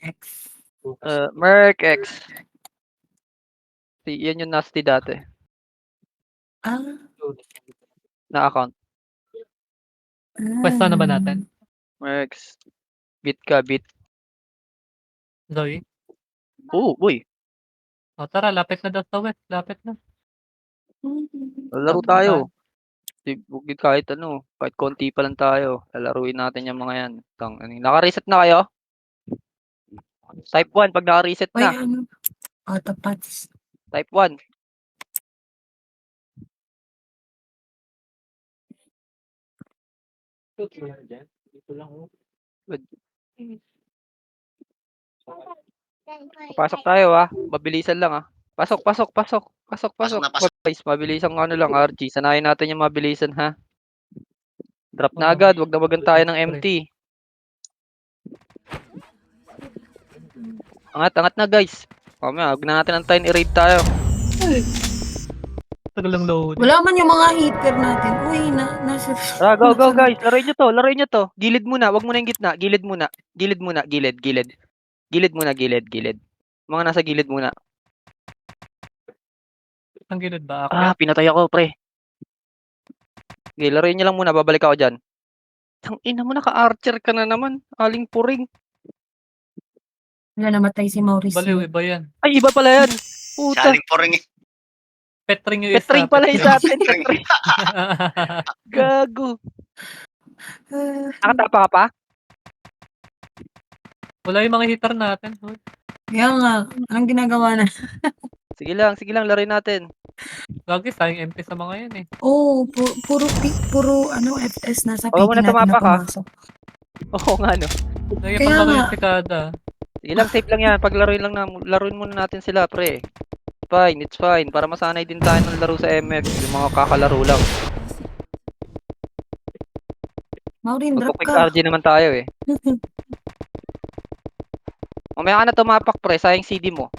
X. Merc X. Yan yung nasty dati Ah, na account. Pwesto na ba natin? Merc. Bit ka, bit. Zoe? Uy. O tara, lapit na daw sa west. Lapit na. Laro tayo. Bukid kahit ano, kahit konti pa lang tayo. Lalaruin natin yung mga yan. Naka-reset na kayo? Type 1 pag naka-reset Uy, na. ano? Autopods. Type 1. Dito lang. Pasok tayo mabilisan lang Pasok. Pasok na, pasok. Guys, mabilisan ano lang RG. Sanayin natin yung mabilisan ha. Drop na Oo. agad, wag na wagan tayo ng empty. Angat na guys. Mamaya, wag na natin antayin i-raid tayo. Tagal lang load. Wala man yung mga hitter natin. Uy, nasa... Go guys, laruin nyo to. Gilid muna, wag muna yung gitna. Gilid muna. Gilid. Gilid muna. Mga nasa gilid muna. Ang gilid ba? Akyat? Pinatay ako, pre. Okay, laruin nyo lang muna, babalik ako dyan. Tangina mo, naka-archer ka na naman. Aling puring. Wala, namatay si Mauricio. Baliw, iba yan. Ay, iba pala yan. Puta. Saling po rin eh. Petring yung isa. Petring pala yung sa atin. Petring. Petring. Gago. Ah, Nakatapa ka pa? Wala yung mga hitter natin. Uy. Kaya nga, anong ginagawa na? Sige lang, laruin natin. Lagi sayang MP sa mga yan eh. Puro FS nasa Huwag mo PT na natin na tumapak, pumasok. Oo nga no. Lagi Kaya pang laro nga. yung sikada. Sige lang, safe lang yan. Pag laruin muna natin sila, pre. It's fine. Para masanay din tayo ng laro sa MX. Yung mga kakalaro lang. Maureen, drop Magpo-quick ka. RG naman tayo eh. Mamaya ka na tumapak, pre. Sayang CD mo.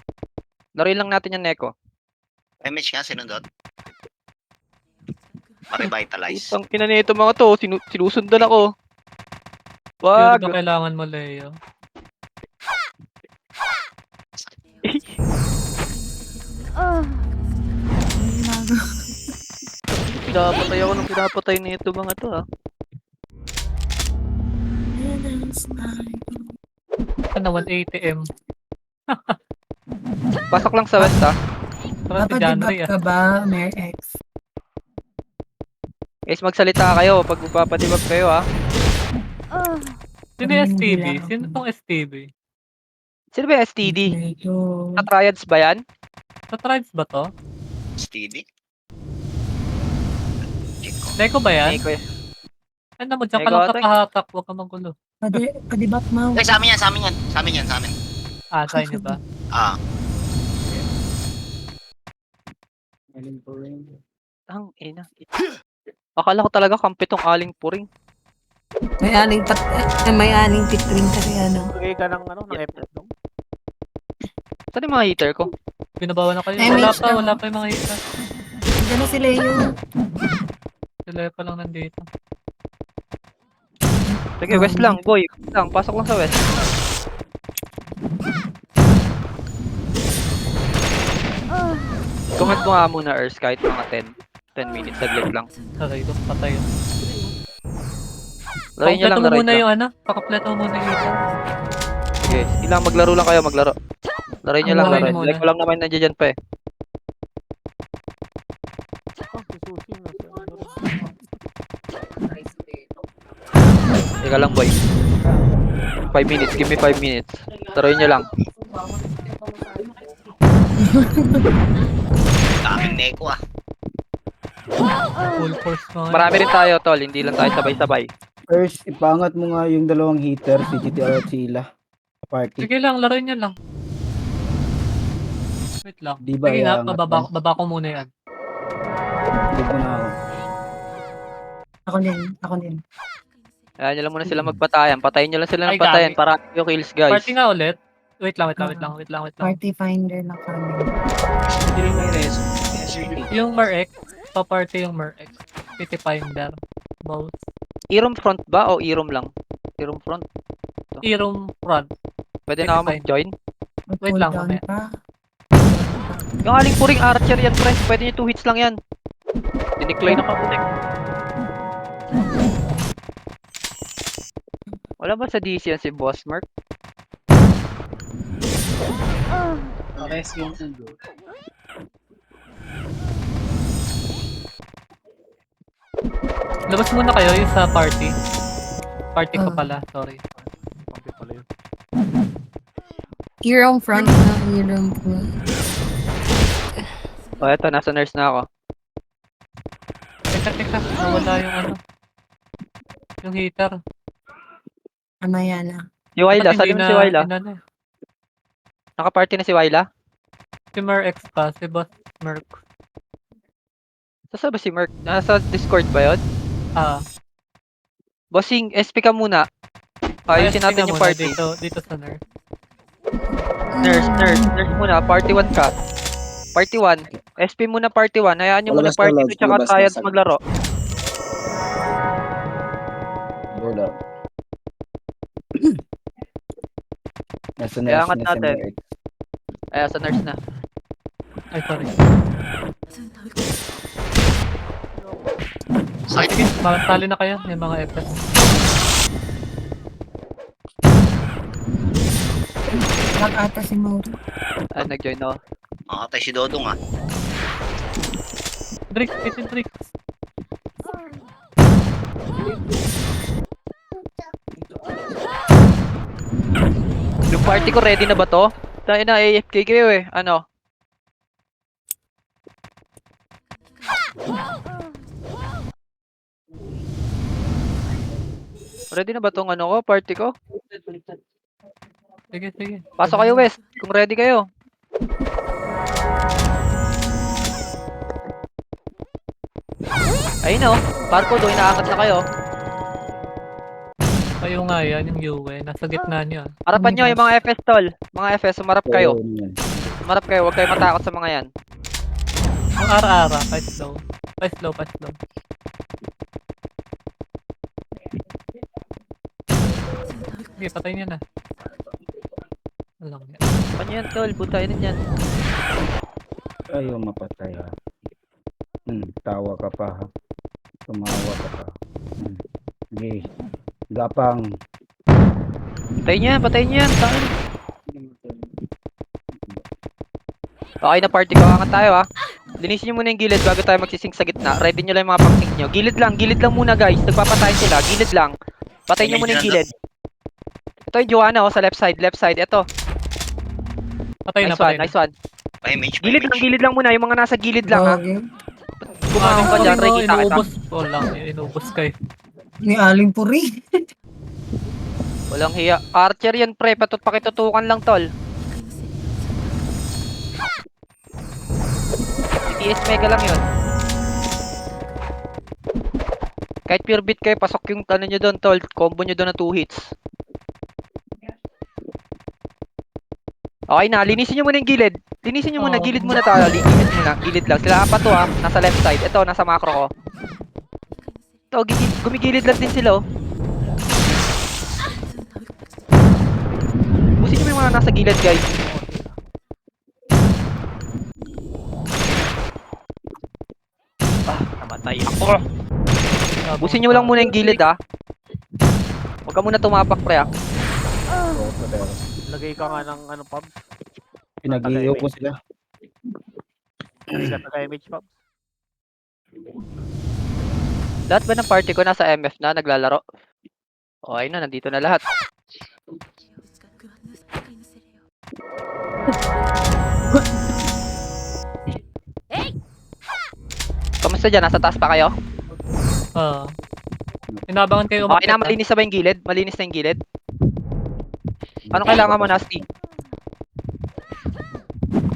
Laruin lang natin yung Neko. MH nga, sinundot. Pa-revitalize. Putang ina nito mga to. Sinusundan ako. Pure Wag. ba kailangan mo, Leo? Pinapatay ako ng pinapatay nito mga to Ano, 180M. Pasok lang sa west Parang si Janry Papadibak ka ba, Mayor X? Guys, magsalita kayo pag magpapadibag kayo Sino yung STB? Sino tong STB? Sino ba yung STD? Medyo... Sa triads ba yan? Sa tribes ba to? Steady. Neko ba yan? Neko eh. Ano mo, dyan ka Neko, lang atak. kapahatak. Huwag ka magulo. Padibak mo. Eh, sa amin yan. Sa amin. Sa inyo ba? Ang ina. Akala ko talaga kampi tong aling puring. May aning pitring kasi ano. Bigay ka ng FF dong. Saan yung mga heater ko? Binabawa na kayo. MH Wala pa yung mga hita. Diyan na sila yung... Sila pa lang nandito. Sige, west lang, boy. West lang, pasok lang sa west. Comment mo nga muna, Ers, kahit mga 10 minutes, saglit lang. Saray ko, patay. Laruin nyo lang, Pakopleto mo laruin muna lang. yung pakopleto mo muna yung hita. Sige, ilang maglaro lang kayo, maglaro. Laruin nyo lang, Laruin laruin. muna. Like ko lang naman nandiyan dyan pa eh. Teka lang, boy. 5 minutes, give me 5 minutes. Laruin nyo lang. Daming Neko Full force mga Marami rin tayo, tol. Hindi lang tayo sabay-sabay. First, ipangat mo nga yung dalawang heater, si GTR at sila. Sa party. Sige lang, laruin nyo lang. Wait lang. Di ba Sige nga, iangat baba ko muna yan. Hindi mo na ako. Ako din. Ayan nyo lang muna sila magpatayan. Patayin nyo lang sila ng Ay, patayan gabi. para yung kills, guys. Party nga ulit. Wait lang. Party finder na kami. Yung Mer-X, pa-party yung Mer-X. City Finder. Both. Irom front ba o Irom lang? Party room front. E-room front. Pwede na ako Fine. mag-join. Wait lang, Cooldown mamaya. pa. Yung aling puring archer yan, pre. Pwede nyo 2 hits lang yan. Dinicline ako, putik. Wala ba sa DC yan si Boss Mark? Pares yung ulo. Labas muna kayo yung sa party. Party ko Ah. pala, sorry. Party pala yun. Hero front na. Hero front. O, eto, nasa nurse na ako. Teka, nawala yung ano. Yung heater. Ano yan ah? Si Wyla, Dapat saan hindi si Wyla? inano eh. Naka-party na si Wyla? Si Merx pa, si Boss Merx. Saan ba si Merc? Nasa Discord ba yun? Ah, Bossing, SP ka muna. Ayusin natin yung party. Dito sa nurse. Nurse muna. Party 1 ka. Party 1. SP muna party 1. Hayaan nyo muna Palabas na, party Lods. 2 tsaka Palabas na, Triads sabi. maglaro. Hold up. Nasa Kaya nurse angat na si natin. Merrick. Ay, sa nurse na. Ay, sorry. Sakit. Sige, tali na kayo. May mga FS. Lag ata si Mauro. Ay, nag-join ako. Makatay si Dodong ah. Drix, itin Drix. Yung party ko ready na ba to? Tayo na, AFK kayo eh. Ano? Ready na ba tong ano ko, party ko? Sige. Pasok kayo West, kung ready kayo. Ayun oh, Parko doon, inaangat na kayo. Kayo nga yan, yung UE. Nasa gitna niyo. Harapan nyo yung mga FS tol. Mga FS, sumarap kayo. Oo, yun. Sumarap kayo, huwag kayo matakot sa mga yan. Yung ara-ara, pa slow. Pa slow. Sige, patay niya na. Alam yan. Ano yan tol, butayin din yan. Ayaw mapatay ha. Tawa ka pa ha. Tumawa ka pa. Sige. Gapang. Patayin niyo yan. Tangin. Okay na party ko, angat tayo ha. Linisin nyo muna yung gilid bago tayo magsising sa gitna. Ready nyo lang yung mga pang-sink nyo. Gilid lang muna guys. Nagpapatayin sila, gilid lang. Patayin nyo muna yung gilid. Ito yung Joanna oh, sa left side. Ito. Patay na. Nice one. By mage, by Gilid mage. lang muna, yung mga nasa gilid lang ha. Gagi. Gumawang ka dyan, Ray, kita kita. Inuubos. Wala, inuubos kayo. Ni Aling Puri. Walang hiya. Archer yan pre, pakitutukan lang tol. TTS mega lang yun. Kahit pure beat kayo, pasok yung ano nyo doon tol. Combo nyo doon na 2 hits. Okay na, linisin nyo muna yung gilid. Linisin nyo muna, gilid muna tayo. Gilid lang. Sila apat to ha, nasa left side. Ito, nasa macro ko. Ito, gumigilid lang din sila oh. Busin nyo yung mga nasa gilid guys. Namatay ako. Busin nyo lang muna yung gilid ha. Huwag ka muna tumapak pre ha. Oo, pero Lagay ka nga ng ano, pub. pinag-iiyo ko sila. Lagay ka taga-image, pub. Lahat ba ng party ko nasa MF na naglalaro? Okay na, nandito na lahat. Kamusta dyan? Nasa taas pa kayo? Inabangan kayo Okay na, umakyat, malinis na ba yung gilid? Malinis na yung gilid? Ano kailangan mo, Nasty?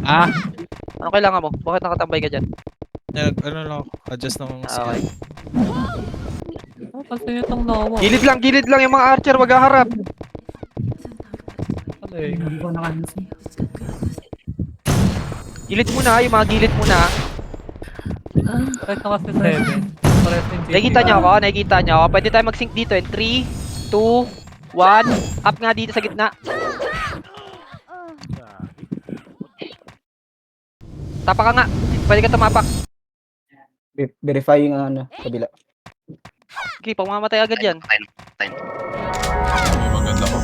Ano kailangan mo? Bakit nakatambay ka dyan? Ano lang, adjust ng Okay. skill. Kasi itong Noah. Gilid lang yung mga archer, wag haharap. Hindi ko nakansin. Gilid muna, yung mga gilid muna. Kahit na kasi 7. Pares yung Nakikita nyo ako? Pwede tayo mag-sync dito in 3, 2, 1. Up nga dito sa gitna. Tapak ka nga. Pwede ka tumapak. Verify yung ano, kabila. Okay, pamamatay agad yan. Patay na. Maganda ko.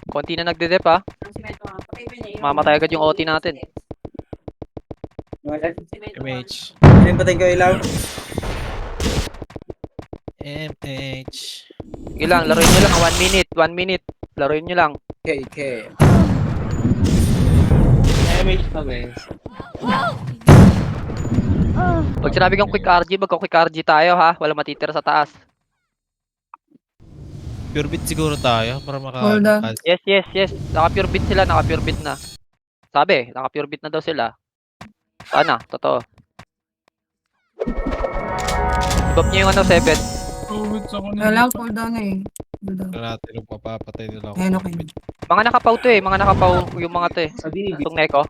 Konti na nagde-dep ha. Mamatay agad yung OT natin. MH. Ilan patay ko ilaw? MH. Sige lang, laruin nyo lang. 1 minute, 1 minute. Laruin nyo lang. Okay. Pag sinabi kong quick RG, magka-quick RG tayo ha. Wala matitira sa taas. Pure beat siguro tayo para maka... Hold on. Yes. Naka-pure beat sila, naka-pure beat na. Sabi, naka-pure beat na daw sila. Sana, totoo. Ibab niyo yung ano, 7. Wala, cool down eh. Cool down. Natin yung mapapatay nila ako. Ayan, okay. Mga nakapaw to eh, mga nakapaw yung mga to eh. Itong neko.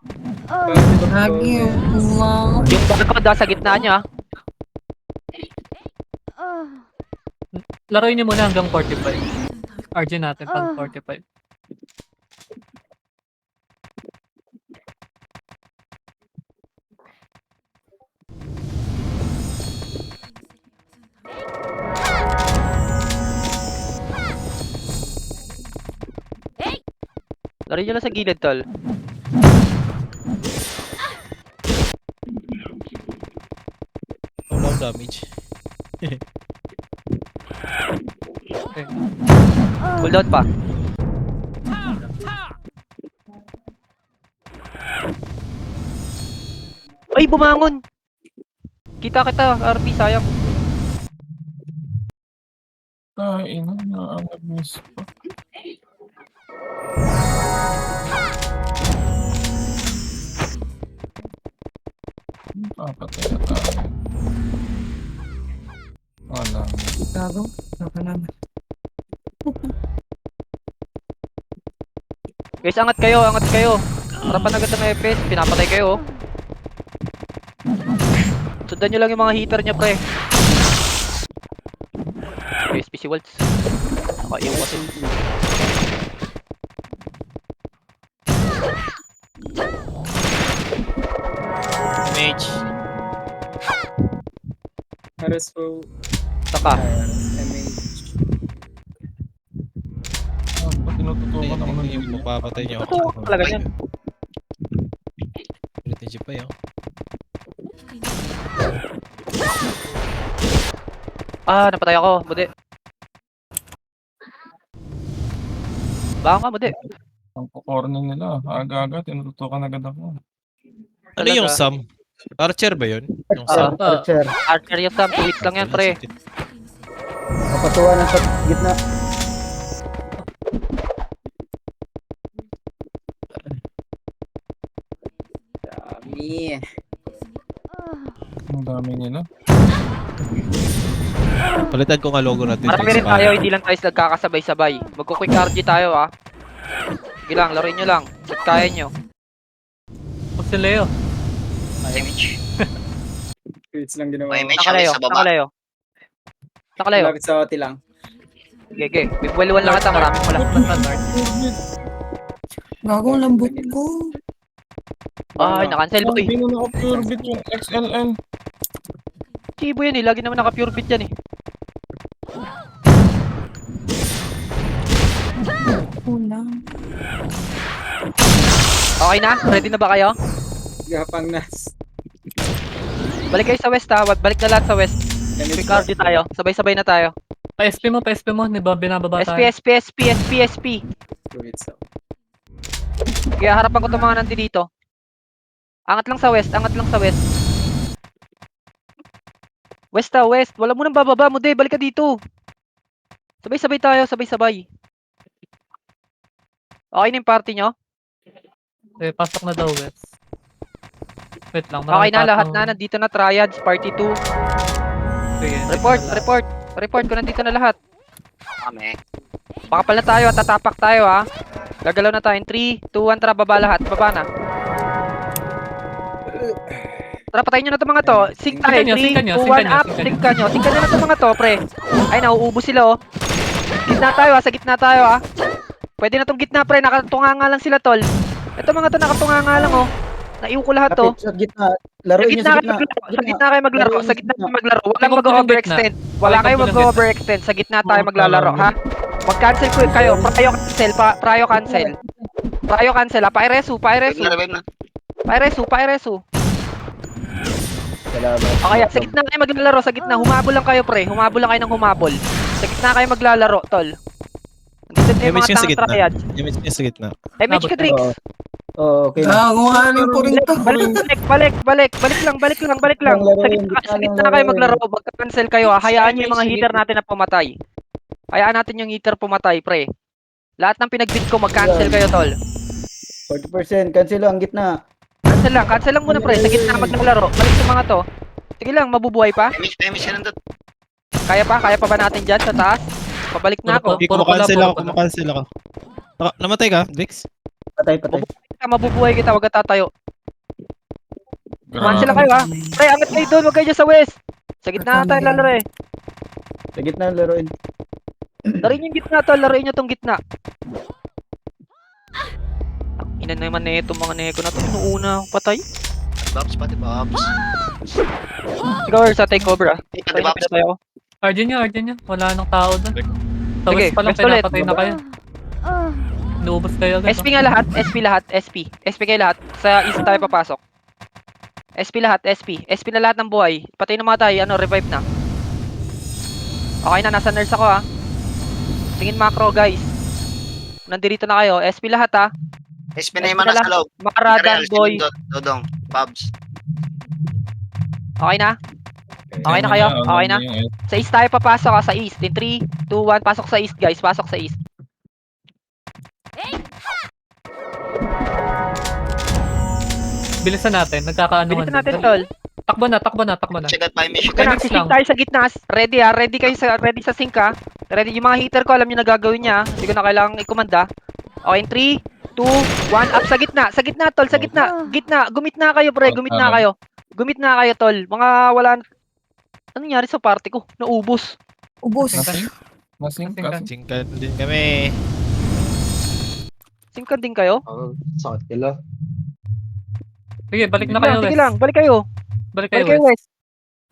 Lagi yung mga... Yung barcode sa gitna niya. Laruin niyo muna hanggang 45. RG natin pang 45. Laruin nyo lang sa gilid, tol. Low damage. Hold out pa. Ay, bumangon! Kita, RP, sayang. Ay, ina, na-miss pa. Papatay na tayo. Wala. Gago. Saka naman. Guys, angat kayo. Harapan agad ng FPS, pinapatay kayo. Sundan nyo lang yung mga heater niya, pre. USP si Waltz. Nakaiyak kasi. MH. RSO. Saka. Ba't tinututukan ako ng Yung mapapatay niya ako. Totoo talaga yan. Strategy pa yun. Napatay ako. Bude. Baka ka, bude. Ang corner nila. Aga-aga, tinututukan agad ako. Ano yung Sam? Archer ba yun? Yung Ah. Sam? Archer. Archer yung Sam, 2 weeks lang yan, pre. Kapatuan ng sa gitna. Dami. Ang dami nila. Palitan ko nga logo natin. Marami rin tayo, hindi lang tayo nagkakasabay-sabay. Magko-quick RG tayo, ha. Sige lang, laruin nyo lang. Ba't kaya nyo? Huwag si Leo. MH. Quits lang ginawa. May MH Nakalayo, sa baba. nakalayo. Nakalayo. Lapit sa OT lang. Gege, bigwaliwan lang ata, maraming wala. Gago, ang lambot ko. Ay, na-cancel boy. Hindi na naka-pure bit yung XLN. Chibo yan eh, lagi naman naka-pure bit yan eh. Kulang. Okay na? Ready na ba kayo? Gapang nas. Balik kayo sa west ha, balik na lahat sa west. Quick RG tayo, sabay-sabay na tayo. Pa-SP mo. Binababa tayo. SP. Kaya harapan ko itong mga nandi dito. Angat lang sa west. West. Wala mo nang bababa mo, de. Balik ka dito. Sabay-sabay tayo, sabay-sabay. Okay na yung party nyo? Okay, pasok na daw, Wes. Wait lang. Okay na, marami lahat pa na. Nandito na Triads, Party 2. Sige, Report ko, nandito na lahat. Kami. Pakapal na tayo, tatapak tayo ha. Gagalaw na tayo. 3, 2, 1, tara, baba lahat. Baba na. Tara, patayin nyo na itong mga to. Sync tayo. Sync nyo, 3, sync nyo, 2, sync 1, nyo, up. sync Sync nyo. Sync nyo na itong mga to, pre. Ay, nauubos sila, oh. Gitna tayo, ah. Sa gitna tayo, ah. Pwede na itong gitna, pre. Nakatunga nga lang sila, tol. Ito mga to, nakatunga nga lang, oh. Naiwan ko lahat, to. Lapit sa gitna. Sa Laruin niyo gitna sa kayo gitna. maglaro. Sa gitna kayo maglaro. Sa gitna kayo maglaro. Walang Pakibog mo ng mag-overextend. Wala Pakibog kayo mo ng mag-overextend. Sa gitna tayo maglalaro, ha? Mag-cancel ko kayo. Prayo cancel. Prayo cancel. Prayo cancel, ha? Pairesu. Pairesu. Revive na. Pairesu. Pairesu. Salamat. Okay, sa gitna kayo maglalaro. Sa gitna. Humabol lang kayo, pre. Humabol lang kayo ng humabol. Sa gitna kayo maglalaro, tol. Dito na yung Image mga niya sa tank gitna. triads. Image niya sa gitna. Image ka, Drix. Oo, okay na. Gaguhanin ko rin to. Balik lang. Sa gitna kayo maglaro. Magka-cancel kayo, ha? Hayaan nyo yung mga heater natin na pumatay. Hayaan natin yung heater pumatay, pre. Lahat ng pinagbit ko, mag-cancel kayo, tol. 40%. Cancel ang gitna. Cancel lang muna, pre. Sa gitna maglalaro. Balik sa mga to. Sige lang, mabubuhay pa? Image ka nandun. Kaya pa ba natin dyan sa taas? Pabalik na ako. Hindi, Puro pala, kumakancel puro ako, pala. kumakancel ako. Namatay ka, Vix? Patay. Mabubuhay kita, wag ka tatayo. Cancel lang Grabe. kayo, ha? Pre, angat kayo doon, wag kayo dyan sa west. Sa gitna na tayo lalaro, eh. Sa gitna laruin. Laruin yung gitna, tol. Laruin nyo tong gitna. Ina naman na itong mga neko na to. Inuuna akong patay. Bobs, pati Bobs. Ikaw, sa takeover, ah. Pati Patay na Bobs. pinatay ako. Arjun nyo. Wala nang tao doon. Sa Sige, west pa lang, west ulit. pinapatay na kayo. Inuubos kayo agad. SP nga lahat, SP lahat, SP. SP kayo lahat. Sa east tayo papasok. SP lahat, SP. SP na lahat ng buhay. Patay na mga tayo, revive na. Okay na, nasa nurse ako, ha. Tingin macro, guys. Nandito na kayo. SP lahat, ha. SP na yung mana sa loob. Makaradang, boy. Dodong. Bobs. Okay na? Okay na kayo? Okay na? Sa east tayo papasok, ha. Sa east. In 3, 2, 1. Pasok sa east, guys. Pasok sa east. Bilisan natin, nagkakaanuhan. Bilisan natin, tol. Takbo na. Check out 5 mission. Kaya Remix sisink lang. tayo sa gitna. Ready, ha. Ready sa sync, ha. Ready. Yung mga heater ko, alam nyo na gagawin niya. Hindi ko na kailangang ikomanda. Okay, in 3, 2, 1. Up sa gitna. Sa gitna, tol. Sa gitna. Gitna. Gumitna kayo, pre. Gumitna kayo. Gumitna kayo, tol. Mga wala... Ano nangyari sa party ko? Naubos. Ubus. Nasing Nasing Singkan din kami. Syncan din kayo? Sakit kila. Sige, balik na Sige kayo, lang, sige Wes. lang. Balik kayo. Balik kayo, Balik kayo, Wes. Wes.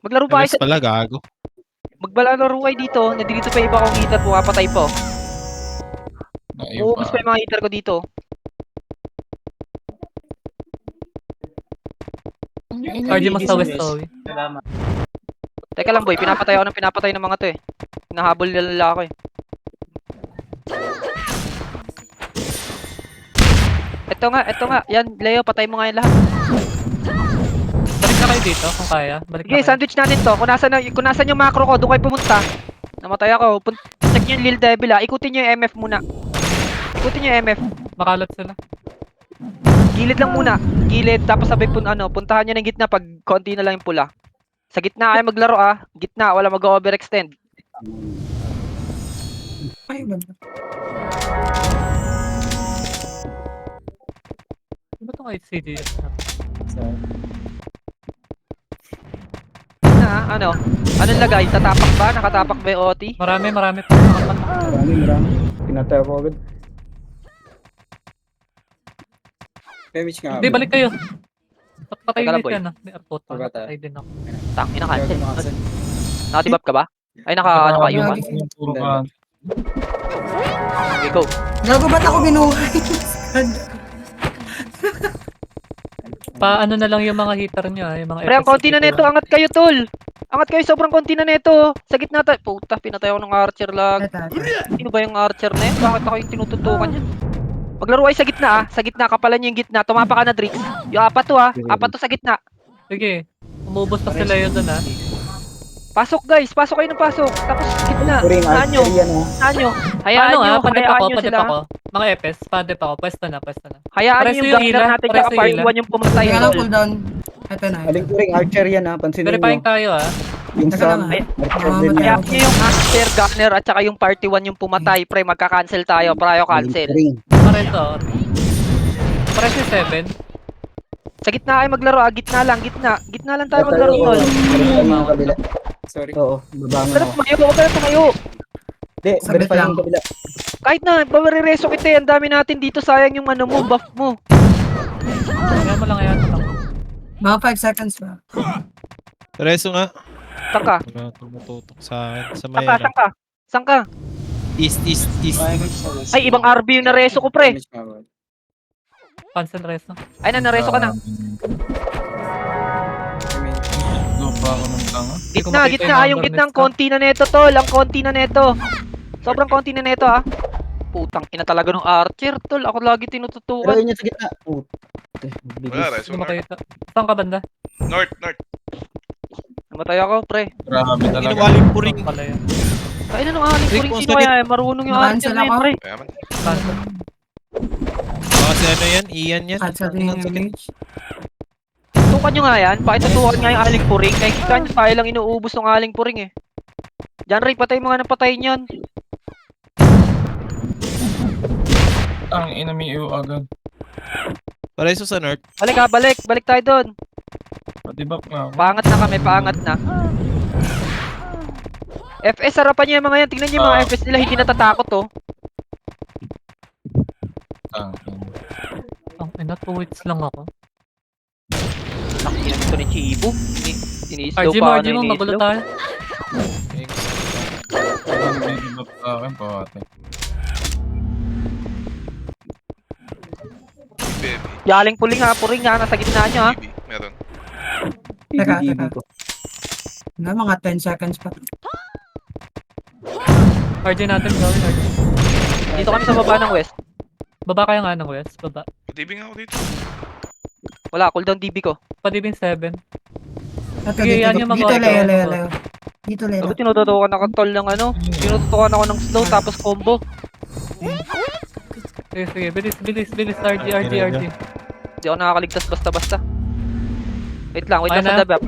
Maglaro pa kayo Vix sa... pala, gago. Magbalaro kayo dito. Nandito pa iba kong heater. Pumapatay po. Uubos pa yung mga heater ko dito. Arjun mas sa west, Owie. Teka lang, boy. Pinapatay ako ng pinapatay ng mga to, eh. Hinahabol nila ako, eh. Ito nga. Yan, Leo, patay mo nga yung lahat. Balik na kayo dito, kung kaya. Balik na Sige, kayo. sandwich natin to. Kung nasan yung macro ko, doon kayo pumunta. Namatay ako. Check nyo yung Lil Devil, ha. Ikutin nyo yung MF muna. Ikutin nyo yung MF. Makalat sila. Gilid lang muna. Gilid, tapos sabay puntahan nyo ng gitna pag konti na lang yung pula. Sa gitna kayo maglaro, ah. Gitna, wala mag-overextend. Ay, ganda. Ano itong HCDS na? Na, ano? Anong lagay? Tatapak ba? Nakatapak ba yung OT? Marami. Marami. Pinatay ako agad. Hindi, balik kayo. Patay Teka lang, ulit boy. yan, ah. May arpot pa. Patay din ako. Tangina, cancel. Nakatibap ka ba? Ay, naka-iwan. Okay, go. Gago ba't ako binuhay? Paano na lang yung mga heater nyo, ah. Yung mga Pre, ang konti na neto. Angat kayo, tol. Angat kayo, sobrang konti na neto. Sa gitna tayo. Puta, pinatay ako ng archer lag. Sino ba yung archer na yun? Bakit ako yung tinututukan niya? Maglaro kayo sa gitna, ah. Sa gitna, kapalan nyo yung gitna. Tumapa ka na, Drix. Yung apat to, ah. Apat to sa gitna. Sige. Umubos pa sila yun dun, ah. Pasok, guys. Pasok kayo ng pasok. Tapos, gitna. Kuring Saan nyo? archer yan ha. Saan nyo? Hayaan Paano, nyo. ah? Padip Hayaan ako, nyo padip sila. ako. Mga epes, padip ako. Pwesto na. Hayaan Pares nyo yung yung gunner hila, natin. pares Tsaka yung part hila. 1 yung pumatay. Kaya lang tol. cooldown. Ito na. Aling kuring archer yan ha. Pansinin Verifying nyo. tayo, ah. Yung Teka Sam. lang, Ay, Archer din Mamatay yan. Hayaan nyo yung Aster Gunner at saka yung party 1 yung pumatay. Pre, magka-cancel tayo. Prayo Aling cancel. kuring. Pares to. Pares yung 7. Sa gitna kayo maglaro ah. Gitna lang, gitna. Gitna lang tayo maglaro, Oo, tol. verify mo yung kabila. Sorry. Oo, babangon Huwag ka na ako. tumayo, huwag ka na tumayo. Hindi, Saglit verify lang. yung kabila. Kahit na, babarereso kita eh. Ang dami natin dito, sayang yung ano mo, buff mo. Ayan mo lang, ayan mo lang. Mga 5 seconds pa. Reso nga. Saan ka? Wala tumututok sa akin. Sa Saan ka? Mayra. Saan ka? Saan ka? East, east, east. Ay, ibang RB yung nareso ko, pre. Cancel resto. Ay na, nareso ka na. Go pa ako ng tanga. ko Gitna, makita gitna. yung Ay, yung number gitna, ang list, konti na neto, tol. Ang konti na neto. Sobrang konti na neto, ah. Putang ina talaga ng Archer, tol. Ako lagi Pero tinututukan. yun yung sa gitna. Bilis. Wala, reso Hindi north. makita. Saan ka banda? North, north. Namatay ako, pre. Grabe talaga. Inuwaling po rin. Pala yan. Ay, na nung aling Rick, puring kung sino sakit- kaya? Marunong yung Archer Nakancel na yun, ako. pre. Kaya man. Cancel. Baka si ano yan? Ian yan. At sa tingin yung image. Tutukan nyo nga yan. Pakitutukan nga yung aling puring. Nakikita nyo tayo lang inuubos ng aling puring eh. Diyan, Ray, patay mo nga ng patay niyan. Ang ina may iyo agad. Reso sa north. Balik ha, balik. Balik tayo doon. Pati bak nga ako. Paangat na kami, paangat na. FS, harapan nyo yung mga yan. Tingnan nyo yung mga FS nila, hindi natatakot oh. Ang ina. Ang ina, 2 weeks lang ako. Nakikinan ito ni Chibu. Ini-slow RG pa mo, ako RG mo, na magulo ini-slow. tayo. Thanks. Ang nag-give sa akin pati. Baby. Yaling puring ha, nasa gitna nyo ha. Baby. Meron. Teka, BBB teka. ko. Na, mga 10 seconds pa. RG natin, gawin RG. Dito kami sa baba ng west. Baba kayo nga ng west, baba. Patibing ako dito. Wala, cooldown DB ko. Padibing 7. Ito, Sige, yan yung dito, mga- Leo, Leo, Leo. Dito, Leo. Sabi tinututukan ako tol ng ano. Tinututukan ako ng slow tapos combo. Sige, sige, bilis, bilis, bilis, RG, RG, RG. Hindi ako nakakaligtas basta-basta. Wait lang Okay sa na? dabap.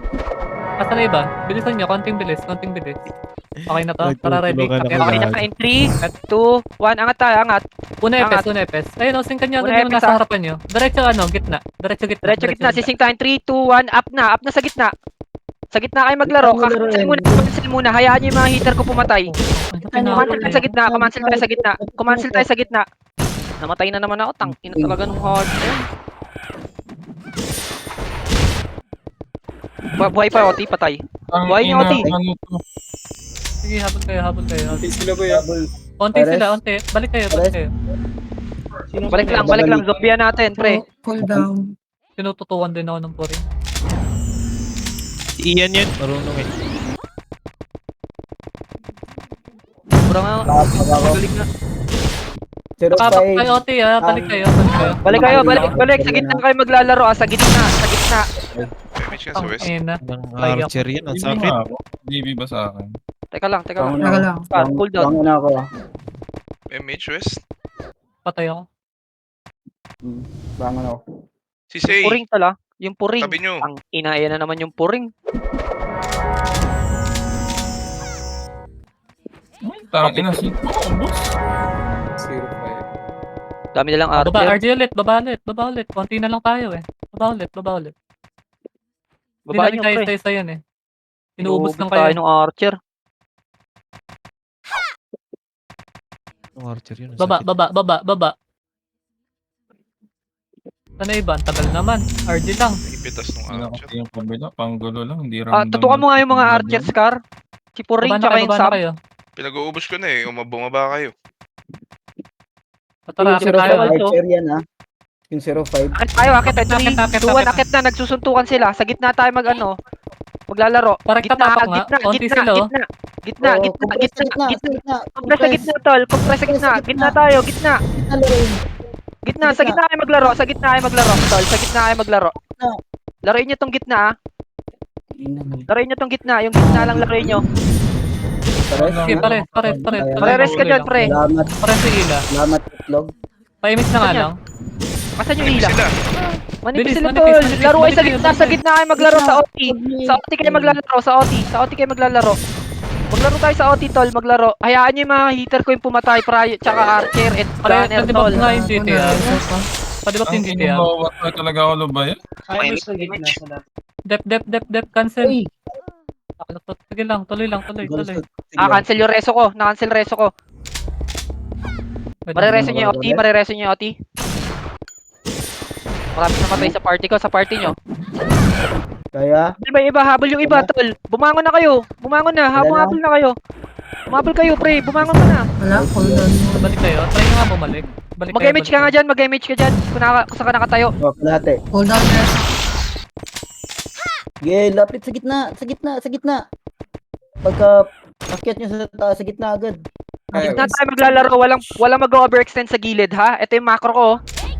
Asa na iba? Bilisan nyo, konting bilis, konting bilis. Okay na to? Tara, ready? Nagtutulungan ako. Akyat. Okay na ka in 3, 2, 1. Angat tayo, angat. Una Angat. epes, una epes. Ayun, o, singkan nyo Una agad yung epes, nasa ah. harapan nyo. Diretso ano, gitna. Diretso gitna. Diretso gitna, sising tayo. 3, 2, 1, up na sa gitna. Sa gitna kayo maglaro. Gitna mo Cancel laruin. muna, cancel muna. Hayaan nyo yung mga hitter ko pumatay. Ano, Kumansel tayo sa gitna, kumansel tayo sa gitna. Kumansel tayo sa gitna. Namatay na naman ako, tangina talaga nung hard. Buhay pa, Oti, patay. Ang Buhay niyo, ina, Oti. ano to? Sige, habol kayo, habol kayo. Sila ba yan? Konti Pares. sila, konti. Balik kayo, balik kayo. Balik lang zombian natin, pre. Cool down. Tinututukan din ako ng puri. Si Ian yan. Marunong eh. Sobrang nga, magaling na. Zero Kapak five. kayo, Oti, ah. Balik kayo, balik kayo. Balik kayo, balik. Sa gitna kayo maglalaro, sa gitna. Damage ka sa Ang west. ina. Ang Ay, ako. archer yan. Ang BB sakit. nga ako. BB ba sa akin? Teka lang. Bangon Teka ako. lang. Cool down. Bangon ako. MH west. Patay ako. Bangon ako. Si Say. Puring tala, yung puring. Tabi nyo. Ang inaya na naman yung puring. Tang ina si boss. Dami nilang Baba, archer. RG ulit, baba ulit, baba ulit. Konti na lang tayo eh. Baba ulit, baba ulit. Hindi Baba namin nyo, kaya pre. isa-isa yan eh. Inuubos lang tayo kayo. ng archer. Ang archer yun. Ang Baba, sakit. baba. Sana iba? Ang tagal naman. RG lang. Ipitas nung Ano archer. kasi yung kabila, panggulo lang, hindi Ah, ramdam. tutukan mo nga yung mga archer, Scar. Si puring, Baba na tsaka kayo, yung baba na sub. kayo. Pinag-uubos ko na eh. Bumaba kayo. Tara, Yung akit tayo. 05 archer yan ah. Yung 05. Akit tayo, akit tayo. 3, Akit, 2, 1, akit. akit na. Nagsusuntukan sila. Sa gitna tayo maglalaro. Parang katapak nga. Konti sila, oh. Gitna. Oo, compress sa gitna. Compress sa gitna, tol. Compress sa gitna. Gitna tayo, gitna. Gitna laruin. Gitna, sa gitna kayo maglaro. Sa gitna kayo maglaro, tol. Sa gitna kayo maglaro. Gitna. Laruin nyo tong gitna, ah. Ina mo. Laruin nyo tong gitna. Yung gitna lang laruin nyo. Pares. Sige, pares. Pares ka dyan, pre. Salamat. Pares sa ila. Salamat itlog. Pa-image na nga Kanya. lang. Asan yung Enemy ila? sila. Manipis Bilis, sila, manipis, tol. manipis, Laro kayo sa manipis, gitna. Sa manipis. gitna kayo maglaro sa OT. Sa OT kayo maglalaro. Sa OT. Sa OT kayo maglalaro. Maglaro tayo sa OT, tol. Maglaro. Hayaan nyo yung mga hitter ko yung pumatay. Tsaka Archer and Pares, Gunner, nandibag tol. nga yung GTR. Padibak yung Ang GTR. inubawat na talaga ako lubay. Dep, cancel. Uy! Sige lang, tuloy. Sige Cancel yung reso ko. Na-cancel reso ko. Wait, Marireso niyo yung OT. Ulit? Marireso niyo yung OT. Marami namatay sa party ko. Sa party nyo. Kaya, Habol ba yung iba? Habol yung iba, tol. Bumangon na kayo. Bumangon na. Wala na. Habol na kayo. Umabol kayo, pre. Bumangon ka na. Wala, cooldown mo. Balik kayo. Try nyo nga bumalik. Balik kayo, Mag-MH ka nga dyan. Mag-MH ka dyan. Kung saan ka nakatayo. oh, kalate. Cooldown rest. Sige, lapit sa gitna. Pagka akyat nyo sa taas, sa gitna agad. Gitna tayo maglalaro. Walang mag-overextend sa gilid, ha? Ito yung macro ko.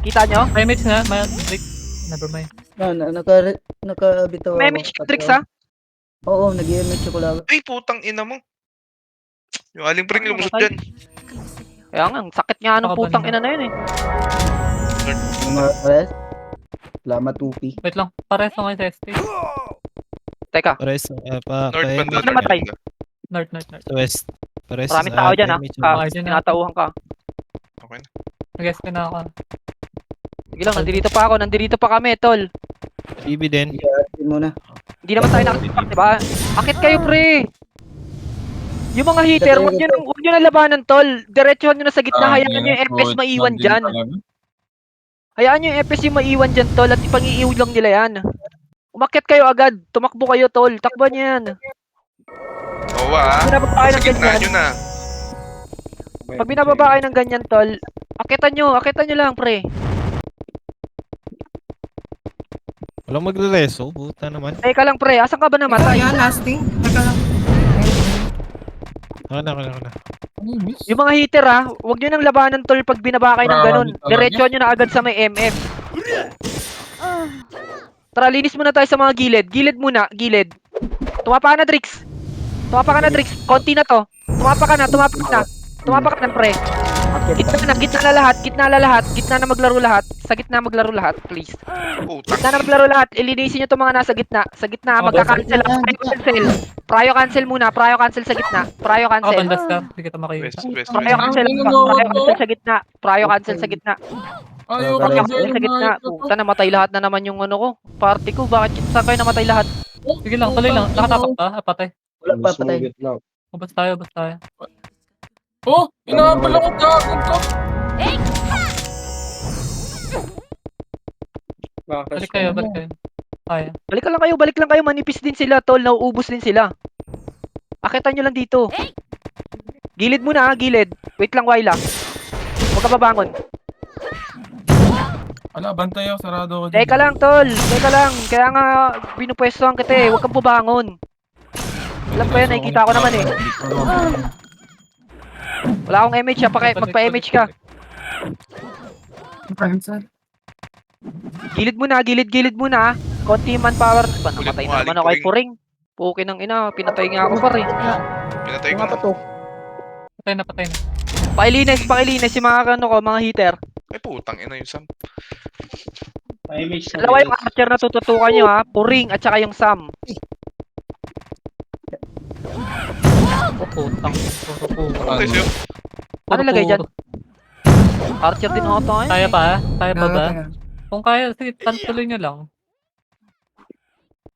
Kita nyo? May image na. Wait. Never mind. Nakabitaw May MH ka, Trix, ha? Oo, nag-i-MH ako lang. Ay, putang ina mo. Yung aling pring lumusot dyan. Kaya nga, ang sakit nga ng putang ina na yun, eh. Mga rest. Salamat, Tupi. Wait lang. Pares lang kayo sa ST. Teka. Pares, North banda. Ano namatay? North. sa west. Pares, Maraming tao dyan, ha? Okay, dyan na. Tinatauhan ka. Okay na. Nag-SP na ako. Sige lang, nandito pa ako. Nandito pa kami, tol. BB din. Atin mo na. Hindi naman tayo nakasipak, di ba? Akit kayo, pre! Yung mga hitter, huwag nyo na labanan, tol. Diretsuhan nyo na sa gitna. Hayaan nyo yung FPS maiwan dyan. Hayaan nyo yung FPS yung maiwan dyan, tol. At ipang-iiw lang nila yan. Umakyat kayo agad. Tumakbo kayo, tol. Takbo nyo yan. Oo ah. Binababa kayo Sa ng gitna ganyan. nyo na. Pag binababa kayo ng ganyan, tol, akitan nyo lang, pre. Walang magre-reso. Buta naman. Teka lang, pre. Asan ka ba Ito, namatay? yan, lasting. Teka lang. Ako na. Yung mga hitter, ha, huwag nyo nang labanan, tol, pag binaba kayo ng ganun. Diretsuhan nyo na agad sa may MF. Tara, linis muna tayo sa mga gilid. Gilid muna, gilid. Tumapa ka na, Drix. Konti na to. Tumapa ka na, pre. Gitna na lahat. Gitna na maglaro lahat. Sa gitna maglaro lahat, please. Putang Gitna na maglaro lahat. Ilinisin nyo itong mga nasa gitna. Sa gitna, magka-cancel. Pryo cancel muna. Pryo cancel sa gitna. Pryo Ako, cancel. bandas ka. Hindi kita makikita. West. Pryo cancel sa gitna. Pryo cancel sa gitna. Ayaw Pryo ka Pryo na cancel sa gitna. Puta, namatay lahat na naman yung ano ko. Party ko. Bakit saan kayo namatay lahat? Sige lang, tuloy lang. Nakatapak ka. Patay. Wala pa patay. Bas tayo. Oh, inaabal ako gagawin ko. Balik kayo. Kaya. Balik lang kayo. Manipis din sila, tol. Nauubos din sila. Akitan nyo lang dito. Gilid muna, ha. Gilid. Wait lang, Wyla. Huwag ka babangon. Ala, bantay ako. Sarado ako dyan. Teka lang, tol. Teka lang. Kaya nga, pinupwestohan kita, eh. Huwag kang bubangon. Alam ko yan, nakikita ko naman, eh. Wala akong MH, ha. Magpa-MH ka. Cancel. Gilid muna, ha. Konti manpower. Ba, namatay Ulit mo, na naman ako kay Puring. Puki ng ina, pinatay nga ako, pare. Pinatay ko Mga na. pato. Patay na. Pakilinis yung mga mga hitter. Ay putang ina yung Sam. Dalawa yung archer na tututukan nyo, ha. Puring at saka yung Sam. Putang. Puro. Patay sa'yo. Ano lagay dyan? Archer din ako tayo. Kaya pa? Kaya pa ba? Teka. Kung kaya, sige, tuloy nyo lang.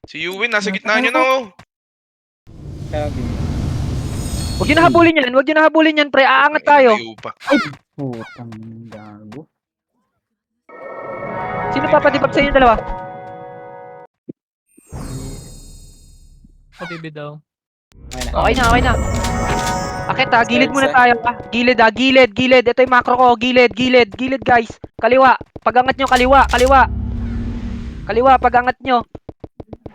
Si Yuwin, nasa gitna nyo na oh. Huwag nyo nahabulin yan, pre. Aangat tayo. Layo pa. Putang gago. Sino papadibag sa inyo dalawa? Kabibi daw. Okay na. Akit, ha. Gilid muna tayo, ha. Gilid. Ito yung macro ko. Gilid, guys. Kaliwa. Pagangat nyo, kaliwa. Kaliwa, pagangat nyo.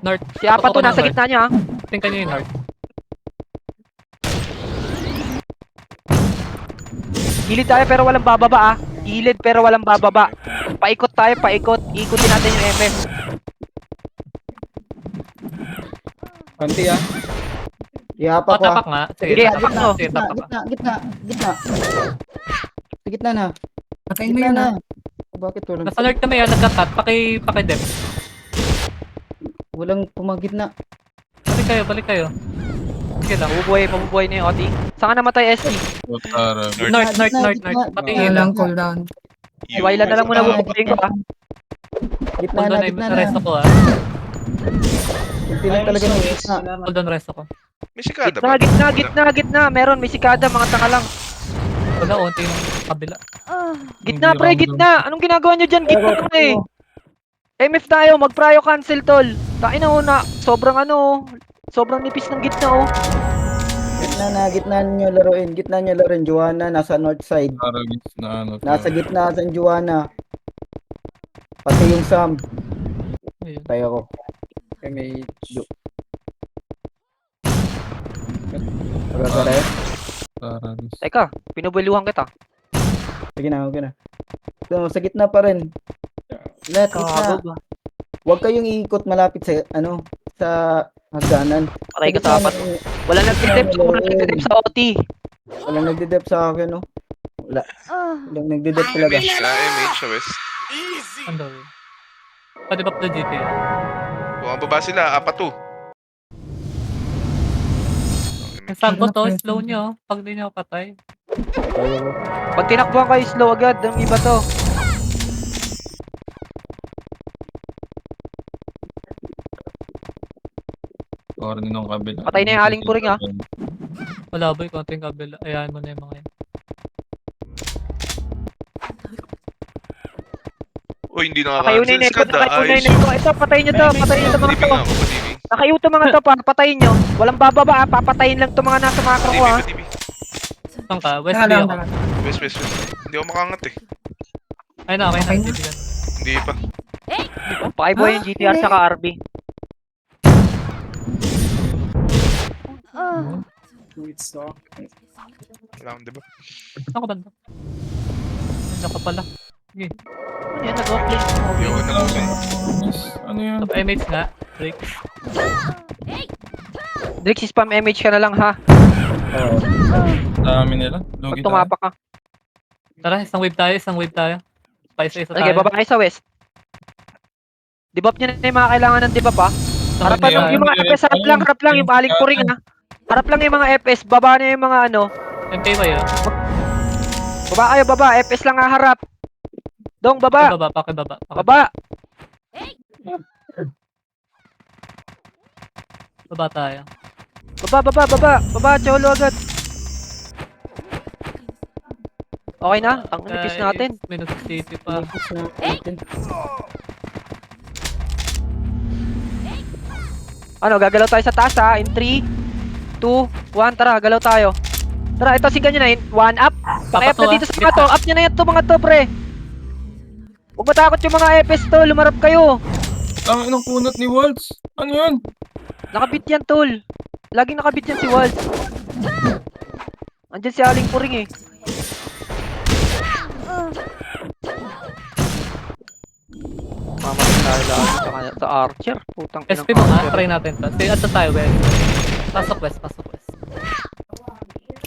North. Si Apat to, Tutukan nasa ng gitna nyo, ha. Tingnan nyo yung North. Gilid tayo pero walang bababa, ah. Gilid pero walang bababa. Paikot tayo, paikot. Ikutin natin yung MF. Kanti Ihapa ko Tapak nga. Sige, tapak tapak nga. mo. Sige, tapak ka. Gitna. Sa gitna na. Patayin mo yun, ha. Bakit walang Nasa alert kami yan, nagka-cut. Paki-dep. walang pumagitna? Balik kayo. Sige lang. Mabubuhay na yung OT. Saan ka namatay, ST? Putara. North. Gitna. Pati Kaya lang, cooldown. Si Wyla na lang muna bubuhayin ko ah. Gitna Hold na, on, gitna na. resto ko ah. Ulti lang talaga ng gitna. Hold on, resto ko. May sikada Gitna, ba? gitna. Meron, may sikada, mga tanga lang. Wala, unti yung kabila. Gitna, Hindi pre, random. gitna. Anong ginagawa nyo dyan? Gitna na eh. MF tayo, mag-prio cancel, tol. Tain na una. Sobrang nipis ng gitna, oh. Gitna nyo laruin. Gitna nyo laruin. Joanna, nasa north side. Para na ano. Nasa gitna sa Joanna. Pati yung Sam. Ayun. Tayo ko. May Pagkakaret. Teka, pinubuluhan kita. Sige na, okay na. So, sa gitna pa rin. Let, gitna. Gago ba? Huwag kayong iikot malapit sa, sa hagdanan. Patay ka Sa sa apat. gitna, Wala nagdidep sa OT. Walang nagdidep sa akin, no? Wala. Walang nagdidep talaga. MH na, MH sa west. Ano? Pwede ba pa GT ah? Kung ang baba sila, apat to. Yung sambo to, slow nyo. Pag di nyo patay. Tayo ko. Pag tinakbuhan kayo, slow agad. Ang iba to. Or ninong kabila. Patay na yung aling puring, ah. Wala boy, konting kabila. Ayan mo na yung mga yun. Uy, hindi Nakayunay nakaka-cancel. na ito. Skada, Nakayunay ayos. na ito. Ito, patayin nyo to. Patayin nyo to mga Patibing to. nga ako, patibing. Nakayo to mga to. Patayin nyo. Walang bababa, ah. Papatayin lang to mga nasa macro ko, ah. Patibing. Saan ka? West Teka B lang, ako. teka. West, west, west. Hindi ako makangat eh. Ay na, okay na. Okay na. Titigan. Hindi pa. Pakibuhay yung GTR saka RB. Wala akong diba? Saan ka banda? Nandiyan ka pala. Ano yan? Nag-walk-play. Hindi ako nabusin. Ano yan? Top MH nga. Break. Drix, spam MH ka na lang, ha? Oo. Dami nila. Pag Lugi tayo. tumapak ka. Tara, isang wave tayo. Paisa-isa Okay, tayo. baba kayo sa west. Debop nyo na yung mga kailangan ng debop, ha? Harapan Hindi, yung mga hindi. FS, harap lang, yung aling puring, ha? Harap lang yung mga FS, baba na yung mga ano. MKY ah. Baba kayo, baba. FS lang nga harap. Dong, baba. Pakibaba, pakibaba. Baba. Baba tayo. Baba, cholo agad. Okay na? Ang nipis natin. Minus 60 pa. Tapos na natin. Ano, gagalaw tayo sa taas, ha? In 3, 2, 1, tara, galaw tayo. Tara, ito, sigan nyo na yun. 1 up. Paki-up na Papato, dito sa mga to. Up nyo na yan to, mga to, pre. Huwag matakot yung mga FS to. Lumarap kayo. Ang inong kunot ni Waltz. Ano yan? Nakabit yan, tol. Laging nakabit yan si Waltz. Andyan si Aling Puring, eh. Mamatay tayo lang sa Archer. Putang inang SP mo nga, Archer. try natin to. Stay at tayo, west. Pasok west.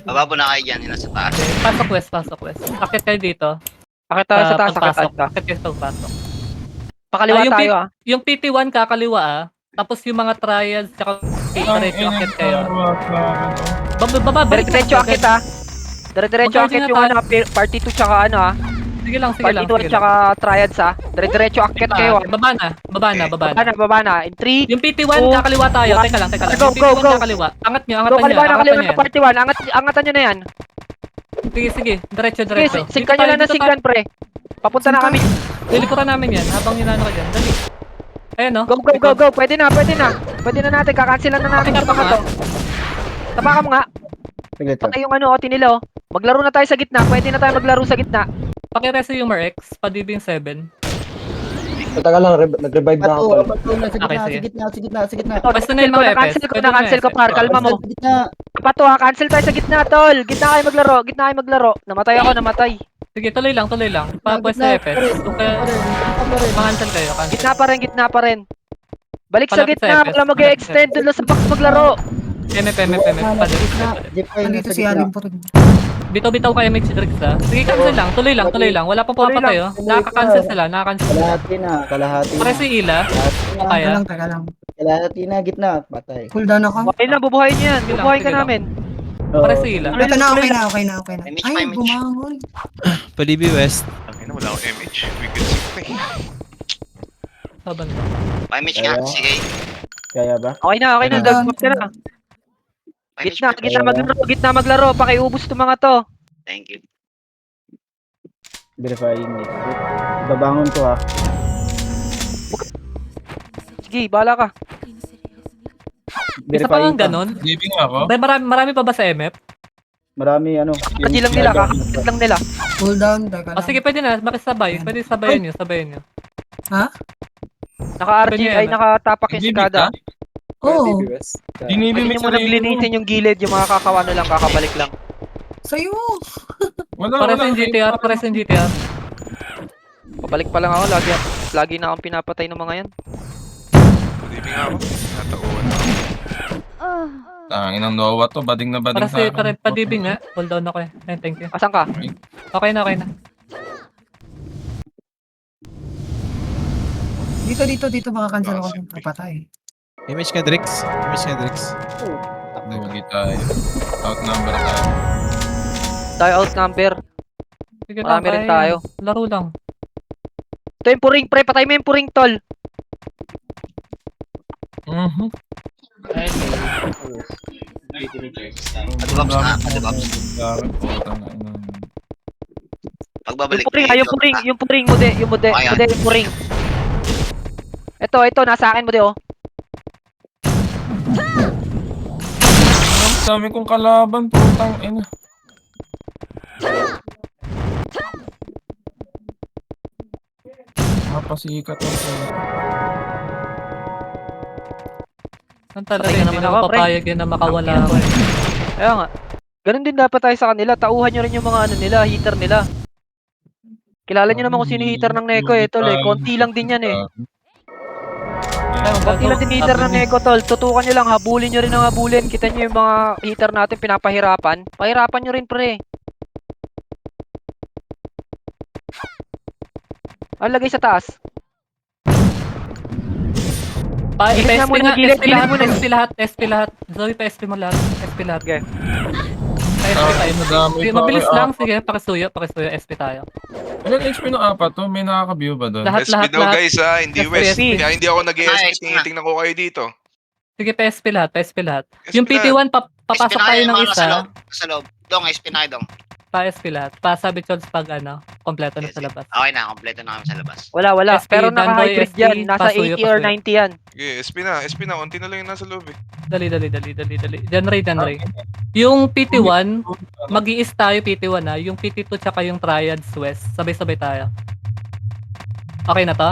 Bababo na kayo dyan, yun nasa taas. Pasok west. Akit kayo dito. Akit tayo sa taas, akit Pagpasok. tayo. Akit kayo sa pagpasok. Pakaliwa Ah, yung tayo, ah. Yung PT1 kakaliwa ah. Tapos yung mga trials, tsaka diretso akit kayo. Baba, balik na Dire-diretso kayo. akit, ah. Dire-diretso Mag-guardian akit na yung tayo. ano, party 2 tsaka ano, ah. Sige lang. Party 2 at tsaka triads, ah. Dire-diretso akit kayo, ah. Baba na. Baba na. In 3, Yung PT1 2, kakaliwa tayo. Teka lang. Go, Yung go, PT1 go. kakaliwa. Angat nyo go, kaliwa na yan. party 1. Angatan nyo na yan. Sige. Diretso. Sige, sigkan nyo lang ng sigkan, pre. Papunta na kami. Lilikutan namin yan habang ninano ka dyan. Dali. Ayan no. Go. Pwede na. Pwede na natin. Kakansilan na natin yung mga to. Tapakan mo nga. Saglit lang. Patay yung ano, OT nila, oh. Maglaro na tayo sa gitna. Pwede na tayo maglaro sa gitna. Pakireso yung Mer-X. Padibing 7. Taga lang, nag-revive na ako. Okay, sige. Sa gitna. Basta na yung mga FS. Na-cancel ko, par. Kalma mo. Sa gitna. Pato, ha. Cancel tayo sa gitna, tol. Gitna kayo maglaro. Namatay ako. Sige, tuloy lang. Pagpwes na FS. Kung kaya, mangansel kayo. Cancel. Gitna pa rin. Balik sa Palapit sa gitna. FS. Wala mag-extend dun sa box maglaro. MF. Sa gitna. Jeep kayo Nandito nasa si gitna. Aling Puring. Bitaw kayo may Drix ha. Sige, cancel lang. Tuloy lang. Wala pang pumapatay oh. Nakaka-cancel sila. Kalahati na. Pare si Ila. Kaya. Teka lang. Kalahati na, gitna. Patay. Cooldown ako. Okay na, bubuhayin nyo yan. Sige lang, Bubuhayin ka sige lang. namin. Pare si Ila. Ito na, okay na. Image Ay, pa, image. bumangon. Palibi West. Ay na, wala akong MH. Wicked sick na eh. Saban ka. Pa-image nga, Ayaw. sige. Kaya ba? Okay na, okay na. Cooldown, Dagdag ka na. cooldown. Pa-image Gitna, pa. gitna maglaro, gitna maglaro. Pakiubos to mga to. Thank you. Verifying it. Babangon ko ha. Sige, bahala ka. Isa pa nga ganon. Living ako. Marami pa ba sa MF? Marami ano. Kasi lang nila, kakakit lang nila. Cooldown, teka O lang. sige, pwede na. Makisabay. Pwede sabayan nyo, sabayan nyo. Naka-RG, Pwede ay yan. nakatapak yung Living sikada. ka? Oo, Dinibig Pwede mo nyo muna linisin yung gilid, yung mga kakawano lang, kakabalik lang. sa'yo. Wala, Pares wala. yung GTR, pares yung GTR. Pabalik pa lang ako, lagi na akong pinapatay ng mga yan. Living ako. Natauan ako. Tangin ng Noah to, bading na bading Para sa si akin. para padibing nga. Hold down ako eh. Ayun, thank you. Asan ka? Okay na, okay na. Dito makakancel ako ng papatay. Image ka, Drix. Image ka, Drix. Hindi tayo. Outnumber tayo. Tayo outnumber. Sige lang, Marami rin kaya tayo. yan. Laro lang. Ito yung puring, pre. Patay mo yung puring, tol. Mhm. Adubabs na, adubabs. Pagbabalik Yung puring, na yung puring, yung puring, mude, Ayan. yung puring. Ito, nasa akin, mude, oh. Ang dami kong kalaban, putang ina. Mapasikat ang puta. Ang talaga, Patay ka hindi naman na ako, ako pre. papayag yan na makawala ako eh. Kaya nga. Ganun din dapat tayo sa kanila. Tauhan nyo rin yung mga ano nila, heater nila. Kilala nyo naman kung sino heater ng Neko eh, tol eh. Konti lang din yan eh. Konti lang din heater ng Neko, tol. Tutukan nyo lang, habulin nyo rin ang habulin. Kita nyo yung mga heater natin pinapahirapan. Pahirapan nyo rin, pre. Ang lagay sa taas. Gilid na SP muna, nga, gilid, SP gilid lahat, muna. SP lahat, SP lahat. Zoe pa SP mo lahat, SP lahat. Okay. SP tayo. Madami Sige, pa mabilis kay lang, apat. sige, pakisuyo, SP tayo. Ilan HP ng apat to? May nakaka-view ba doon? Lahat, SP daw guys ha, hindi SP. West. Kaya hindi ako nag-ESP, Nice. tinitingnan ko kayo dito. Sige, SP lahat, SP lahat. SP Yung PT1, papasok SP na tayo kayo, ng mga isa, Sa loob. Dong, SP na kayo, dong. pa SP lahat. Pa sabi Chols pag ano, kompleto na sa Sige. labas. Okay na, kompleto na kami sa labas. Wala. SP, Pero Danboy, naka-hybrid SP, yan. Nasa pasuyo, 80 or pasuyo. 90 yan. Okay, SP na. Unti na lang yung nasa loob eh. Dali. Diyan Ray. Yung PT1, mag-i-is tayo PT1 ha. Yung PT2 tsaka yung Triads West, sabay-sabay tayo. Okay na to?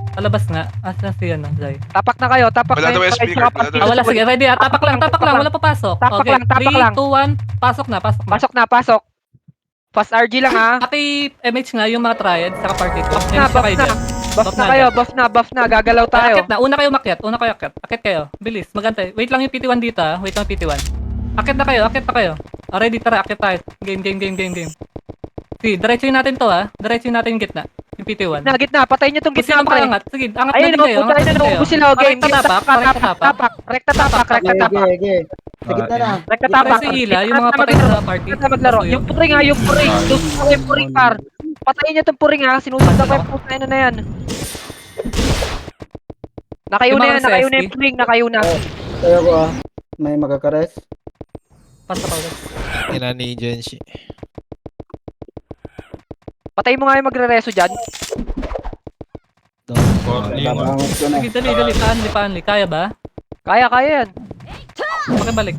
Palabas nga. Asan si ano, Zay? Tapak na kayo, tapak Wala na daw yung speaker, tsaka wala daw pati- Wala, sige, ready ha. Tapak lang, wala papasok. Tapak Okay, lang, tapak 3, lang. 2, 1, pasok na. Pasok. Fast RG lang ha. Pati MH nga yung mga Triads, tsaka party ko. Buff na. Buff na. Gagalaw tayo. Akit na, una kayo makyat. Akit kayo. Bilis, magantay. Wait lang yung PT1 dito ha. Akit na kayo. Ready, tara, akit tayo. Game. Sige, diretsuin natin to ha. Diretsuin natin yung gitna. Yung PT1. Gitna. Patayin nyo tong Kung gitna, sino pre. angat. Sige, angat na Ayun, din kayo. puta na naubos sila. Game, Rekta tapak. Rekta tapak. Okay. Sa gitna na. Rekta Para tapak. si Ila, yung mga patay sa party. Rekta maglaro. Yung puring ha, yung puring. Susunod ko yung puring, par. Patayin nyo tong puring ha. Sinusunod ko yung puta na yan. Nakayuna Yung mga yan. Nakayuna SSD. yung puring. Nakayuna. Kaya ko may magkakares. Pasok ako. Ina ni Genshi. Patay mo nga yung magre-reso dyan. Babangon ko na. Sige, dali. Paanli. Kaya ba? Kaya yan. Pakibalik.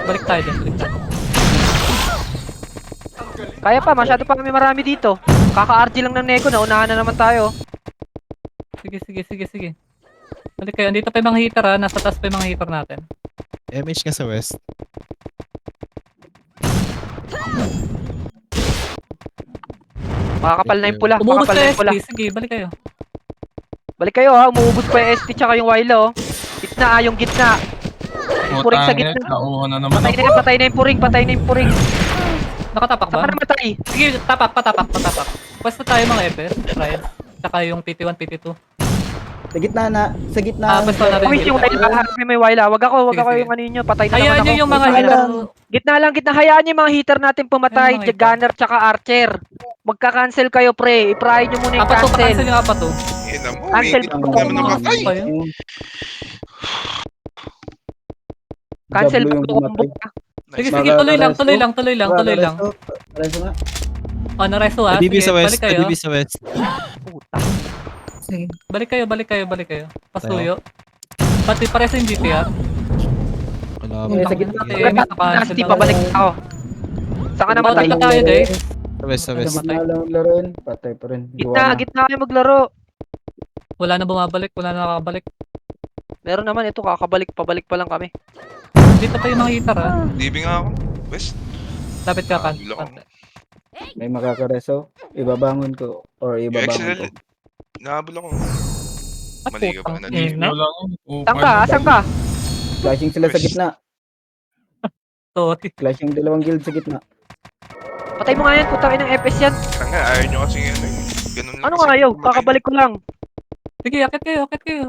Balik tayo dyan. Kaya pa. Masyado pa kami marami dito. Kaka-RG lang ng Neko. Naunahan na naman tayo. Sige. Balik kayo. Andito pa yung mga heater ha. Nasa taas pa yung mga heater natin. MH ka sa West. Makakapal na yung pula. Umubos Makakapal na kayo yung pula. SP. Sige, balik kayo. Balik kayo ha. Umuubos pa yung ST tsaka yung Wilo. Gitna. Yung gitna. Yung puring sa Putang ina, gitna. nauho na naman Patay ako. na yung puring. Nakatapak ba? Saan ka namatay? Sige, patapak. Pwesta tayo mga FS, trials. Tsaka yung PT1, PT2. Sa gitna. Pwesta natin Uy, yung Wila. May Wila. Wag ako Sige. yung ano nyo. Patay na Hayaan naman ako. nyo yung mga Wala heater. lang. Gitna lang. Hayaan nyo yung mga heater natin pumatay. Ayun, mga heater. Gunner tsaka Archer. magka-cancel kayo, pre. I-pry nyo muna yung Apat to, cancel. pa-cancel yung apat to. Ina mo, Cancel. hindi naman nakatay. Pa yun. Cancel Diablo bago yung combo pumatay. ka. Sige, Nice. sige, tuloy lang, tuloy lang, tuloy lang, tuloy lang. Reso nga. Oh, nareso ha. Adibi Sige, sa west, balik kayo. adibi sa west. Puta. Sige. Balik kayo. Pasuyo. Pati pares yung GP ha. Wala Eh, sa gitna. Nasty, pabalik ako. Saan ka namatay? Tatlo tayo, guys. Sa west, sa west. Namatay. Gitna lang laruin. Patay pa rin. Gitna kayo maglaro. Wala na bumabalik, wala na nakakabalik. Meron naman ito, pabalik pa lang kami. Dito pa yung mga hitar ha. DB nga ako. West. Lapit ka kan. Wala ako. May makakareso. Ibabangon ko. Or Yung ibabangon ko. XL, nahabol ako. At Mali ka ba? putang ina. Wala nga. Saan ka? Asan ka? Flashing sila sa gitna. Sorry. Flashing dalawang guild sa gitna. Patay mo nga yan, putang inang FS yan. Kaya nga, ayaw nyo kasi ano eh. Ganun lang Ano kasi nga ayaw? pumatay. Kakabalik ko lang. Sige, akit kayo.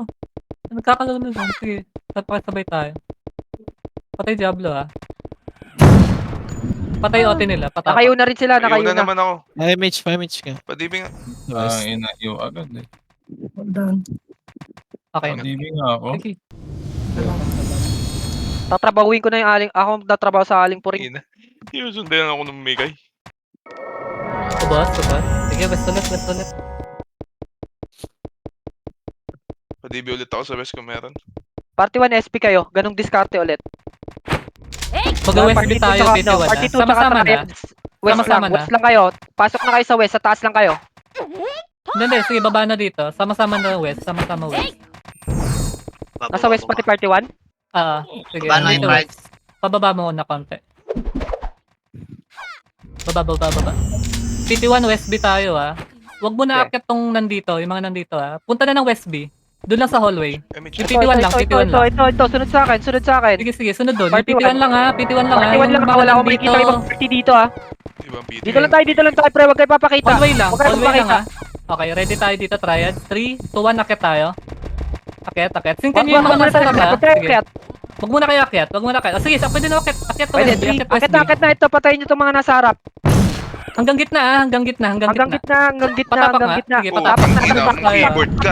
Nagkakalaw na lang. Sige, sabay tayo. Patay Diablo ha. Patay OT nila, patapa. Nakayo na rin sila, Ayaw nakayo na na. naman ako. Five-match ka. Pa-DB nga. Sa west. Inayo agad eh. Hold on. Okay na. Pag-ibig nga ako. Sige. Tatrabahuin ko na yung aling, ako tatrabaho sa aling puring. Ina. Yung sundayan ako ng Migay. Subas. Sige, west ulit. Pa-DB ulit ako sa West kung meron. Party 1 SP kayo, ganong diskarte ulit. Mag-west Party B 2 tayo, tsaka, PT1 ha. Party 2 tsaka Sama-sama na. triads. West Sama-sama lang, na. west lang kayo. Pasok na kayo sa west, sa taas lang kayo. Hindi, sige, baba na dito. Sama-sama na west, sama-sama west. Nasa west pati party 1? Sige, Baba na dito yung right. west. Pababa mo na konti. Baba. PT1 West B tayo ha. Huwag mo na Okay. aakyat tong nandito, yung mga nandito ha. Punta na ng West B. Doon lang sa hallway. MH. Yung PT1 lang, PT1 lang. Ito, sunod sa akin. Sige, sunod doon. Yung Party PT1 one. lang ha, PT1 lang ha. Party 1 lang, Yung mga wala akong nandito, makikita ibang party dito ha. Ibang PT. Dito lang tayo pre, wag kayo papakita. hallway lang, Huwag kayo hallway lang papakita. ha. Okay, ready tayo dito, triad. 3, 2, 1, akyat tayo. Akyat. Sinkan nyo yung mga nasa lab ha. Sige. Huwag muna kayo akyat. Sige, pwede na akyat. Akyat to Pwede, West B, akyat West B. akit na ito, patayin nyo itong mga nasa harap. Hanggang gitna ha, hanggang gitna. Hanggang gitna. Patapak nga. Sige, Oo, patapak. ang ina Patapak mo, tayo. keyboard ka.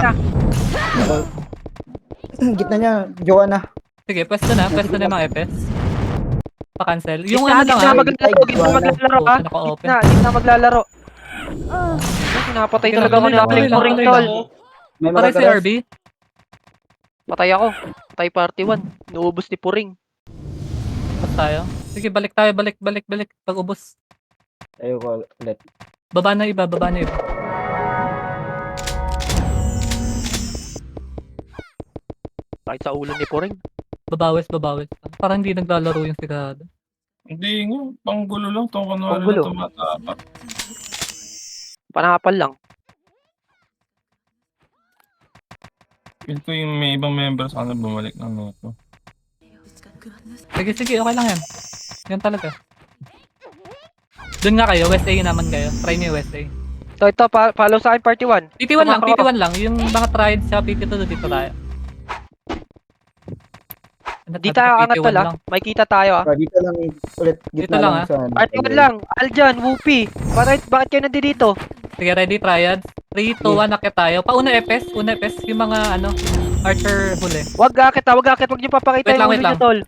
Gitna niya. Joanna. Sige, pwesto na yung mga FS. Pa-cancel. Yung Gitna, ano lang gitna ha. maglalaro ha. Naka-open. Gitna maglalaro. Napatay talaga ako ni Aling Puring tol. May Patay si makakares. RB. Patay ako. Patay party 1. Nuubos ni Puring. Pas tayo. Sige, balik tayo. Balik. Pag ubos. Ayaw ko ulit. Baba na iba. Kahit sa ulo ni Puring. Babawis. Parang hindi naglalaro yung sigado. Hindi nga. Panggulo lang. Itong kunwari Panggulo. na tumatapak. Panakapal lang. Feel ko yung may ibang members sana bumalik ng noto. Sige, okay lang yan. Yan talaga. Doon nga kayo, West A naman kayo. Try nyo yung West A. Ito, follow sa akin party 1. PT1 lang. Yung mga tried sa PT2 dito tayo. Di tayo angat PT1 pala. lang. May kita tayo ah. Dito lang ulit. Dito Gitna lang, lang sa ano. Party 1 lang. Aljan, Whoopi. Bakit kayo nandito? Sige, ready, triad. 3, 2, 1, akit tayo. Una FS. Yung mga archer huli. Wag akit. Wag niyo papakita Wait lang, yung wait ulo lang. niyo, tol.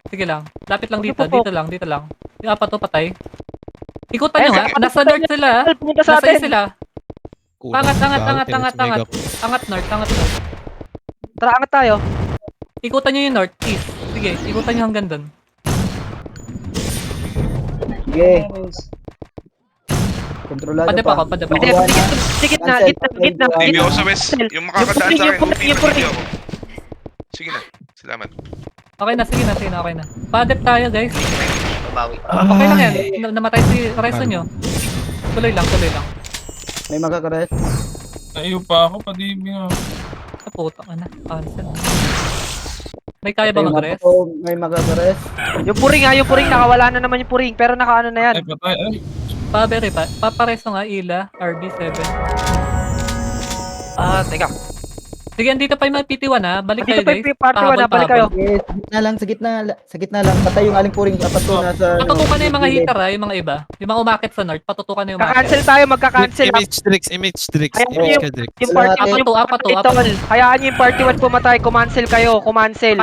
Sige lang. Lapit lang Huwag dito. niyo Dito lang. Yung apat to patay. Ikutan nyo ha. Nasa north sila ha. Tol, pumunta sa Nasa atin. east sila. Kulang. Angat. Mega po. Angat north. Tara, angat tayo. Ikutan nyo yung north, east. Sige, ikutan nyo hanggang doon. Sige. Kontrolado Pwede pa ako. Hindi, gitna. DB ako sa West. Yung makakadaan sa akin, Yung DB Puring. ako. Sige na. Salamat. Okay na, sige na, okay na. Padep tayo guys. Babawi. Okay lang yan. Namatay si resto nyo. Tuloy lang. May makakares. Naiyo pa ako. Pag-ibig nga. Sa putang na. Cancel. May kaya ba mag-rest? May makakares. Yung Puring nakawala na naman yung Puring. Pero nakaano na yan. Ay, patay. Ay. Pabere pa. Paparesto nga, Ila, RB7. Teka. Sige, andito pa yung mga PT1 ha. Balik Dito kayo pa guys. yung party 1 na, balik kayo. Yes, sa gitna lang, sa gitna, sa gitna lang. Patay yung aling puring apat ko nasa... Patutukan na yung mga hitter ha, yung mga iba. Yung mga umakit sa north, patutukan na yung umakit. Kakancel tayo, magka-cancel. Image Drix. Hayaan Image niyo ka, Drix. yung party Apat 1 yung apat to, pumatay, tol. Hayaan niyo yung party 1 pumatay. Kumancel kayo. Kumancel.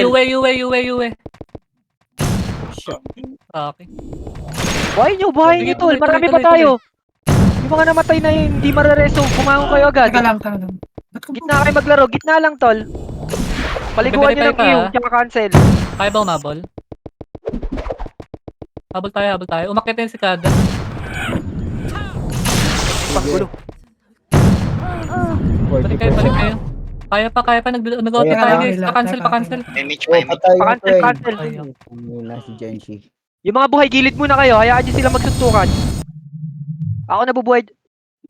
Uwe. Okay. Buhay niyo, tol. Marami pa tayo. Yung mga namatay na yun, hindi marareso. Kumangon kayo agad. Teka lang. Ba't ko Gitna kayo maglaro. Gitna lang, tol. Paliguan niyo ng Bibili Q, tayo, tsaka cancel. Kaya ba umabol? Habol tayo. Umakit na yung sikada. Panggulo. Balik kayo. Kaya pa. Nag-auto tayo guys. Pa-cancel. Image Oh, patay yung Pa-cancel. Wala si Genshi. Yung mga buhay, gilid muna kayo. Hayaan niyo sila magsuntukan. Ako nabubuhay.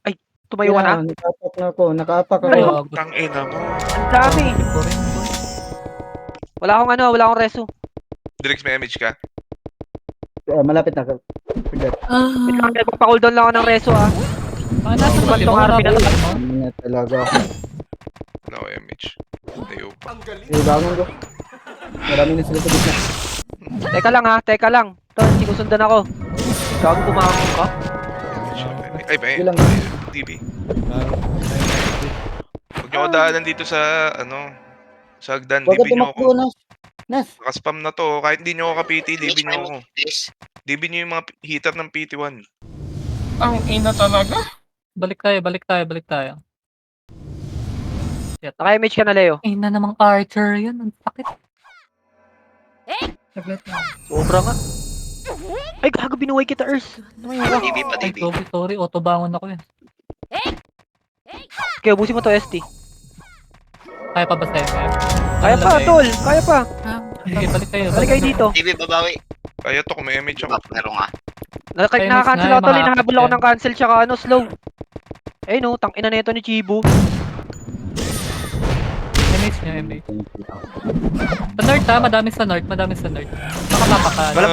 Ay, tumayo ka na? Nakaapak ako. Oh, Tangina mo. Ang dami. Wala akong reso. Drix, may image ka? Malapit na. Wait lang, nagpa-cooldown lang ako ng reso ah. Nasa Tumatong pati mo, RP na nabol to. mo. Hindi na talaga ako. Wala ko image. Tayo pa. Bangon ko. Marami na sila sa gitna. Teka lang. Tol, sinusundan ako. Gago bumangon ka. Ay, ba Ilang- DB. Huwag niyo ako daanan dito sa, sa hagdan. Huwag ka DB niyo tumakbo, ako. Nas. Nakaspam na to. Kahit hindi niyo ako ka-PT, DB Image niyo ako. please. DB niyo yung mga hitter ng PT1. Ang ina talaga. Balik tayo. Naka-image ka na, Leo. Na namang Archer yan. Ang sakit. Saglit lang. Sobra nga. Ay, gago, binuhay kita, Ers. DB pa, Ay, DB. sorry. Autobangon ako yan. Okay, ubusin mo to, ST. Kaya pa ba sa'yo? Kaya pa, tol. Kaya pa. Sige, balik kayo. Balik kayo dito. DB, babawi. Kaya to, kung may image ako. Meron nga. Nakaka-cancel na, ako, tol. mga Hinahabol akit ako yan. ng cancel tsaka slow. Eh, no. Tangina na ito ni Chibu. MH. Sa north ha, madami sa north. Baka mapakaan. Wala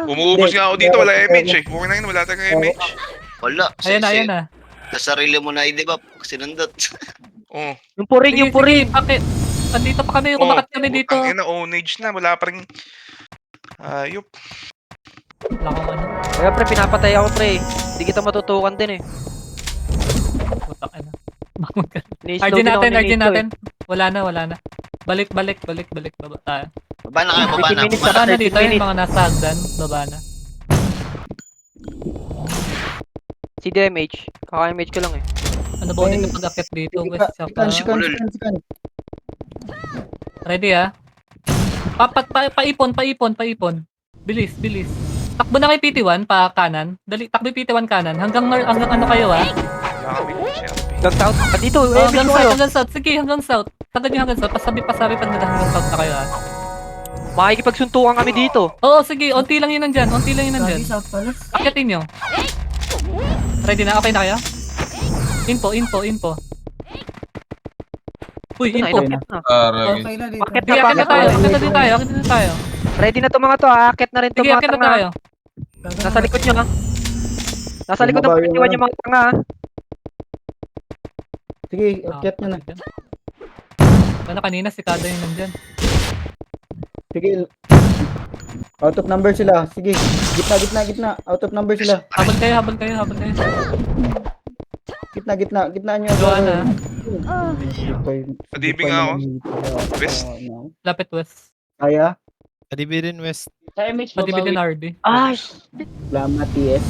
umuubos nga ako dito, wala image eh. Okay na yun, wala tayong image. Wala. Ayan na. Sa sarili mo na i-debuff. Sinundot. Oh. Yung puring. Bakit? Andito pa kami, kumakat kami dito. Ang ina, ownage na, wala pa rin. Ayop. Wala akong ano. Kaya pre, pinapatay ako pre. Hindi kita matutukan din eh. Putak na. Ni-slow din ako RG ni Nito, natin. Wala na. Balik. Baba tayo. Baba na kayo, baba 15 na. minutes Baba Baba na. na dito yung mga nasa hagdan. Baba na. Si DMH. Kaka-MH ko lang eh. Ano ba ulit yung pag-akit dito? West Chapa. Sikan. Ready ha? Paipon. Bilis. Takbo na kay PT1 pa kanan. Dali, takbo yung PT1 kanan. Hanggang ano kayo ha? Wala kami image eh. Hanggang south. Dito, Oh, MH ko kayo. hanggang south. Sige, hanggang south. Tagad nyo hanggang south. Pasabi pag hanggang south na kayo ha. Makikipagsuntukan kami dito. Oo, sige. Unti lang yun nandyan. Lagi South Palace. Akitin nyo. Ready na? Okay na kayo? Info. Uy, Ito na, info. inakit na. Okay na dito. Akit Sige, akit na tayo. akit Akit na tayo. Ready na to mga to ha. Akit na rin to Sige, mga akit na tanga. tayo. Nasa likod nyo ha. Nasa likod ng Bumaba yung 41 yung mga tanga ha. Sige, akyat nyo na. Ano kanina si Kada yung nandyan. Sige. Out of number sila. Sige. Gitna. Out of number sila. Habol kayo. Gitna nyo. Gawa na. Adibing nga ako. West. Lapit west. Kaya. Adibirin West. Pati din RD. Ay, Salamat, TS.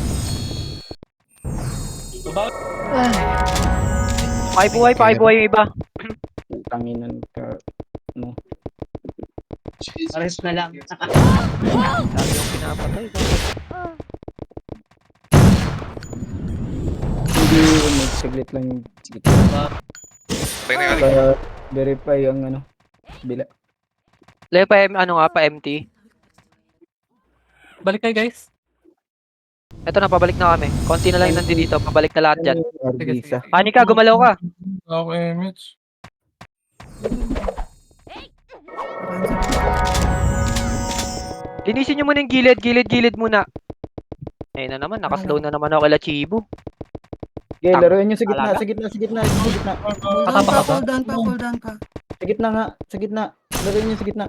pakibuhay yung iba. Tanginan ka. Pares na lang. Lagi yung pinapatay. Hindi, saglit lang yung Tayo na yung aling. para verify ang bila. Leo pa empty. Balik kayo guys. Eto na, pabalik na kami. Konti na lang yung nandito dito. Pabalik na lahat dyan. Sige. Panika, gumalaw ka. Ako image. Linisin nyo muna yung gilid muna. Ayun na naman, nakaslow na naman ako kala Chibu. Sige, Tang- laruin nyo sa gitna, talaga? sa gitna, sa gitna, sa gitna. Cool down Patapa ka, ka ba? cool down ka, cool down ka. Sa gitna nga, sa gitna. Laruin nyo sa gitna.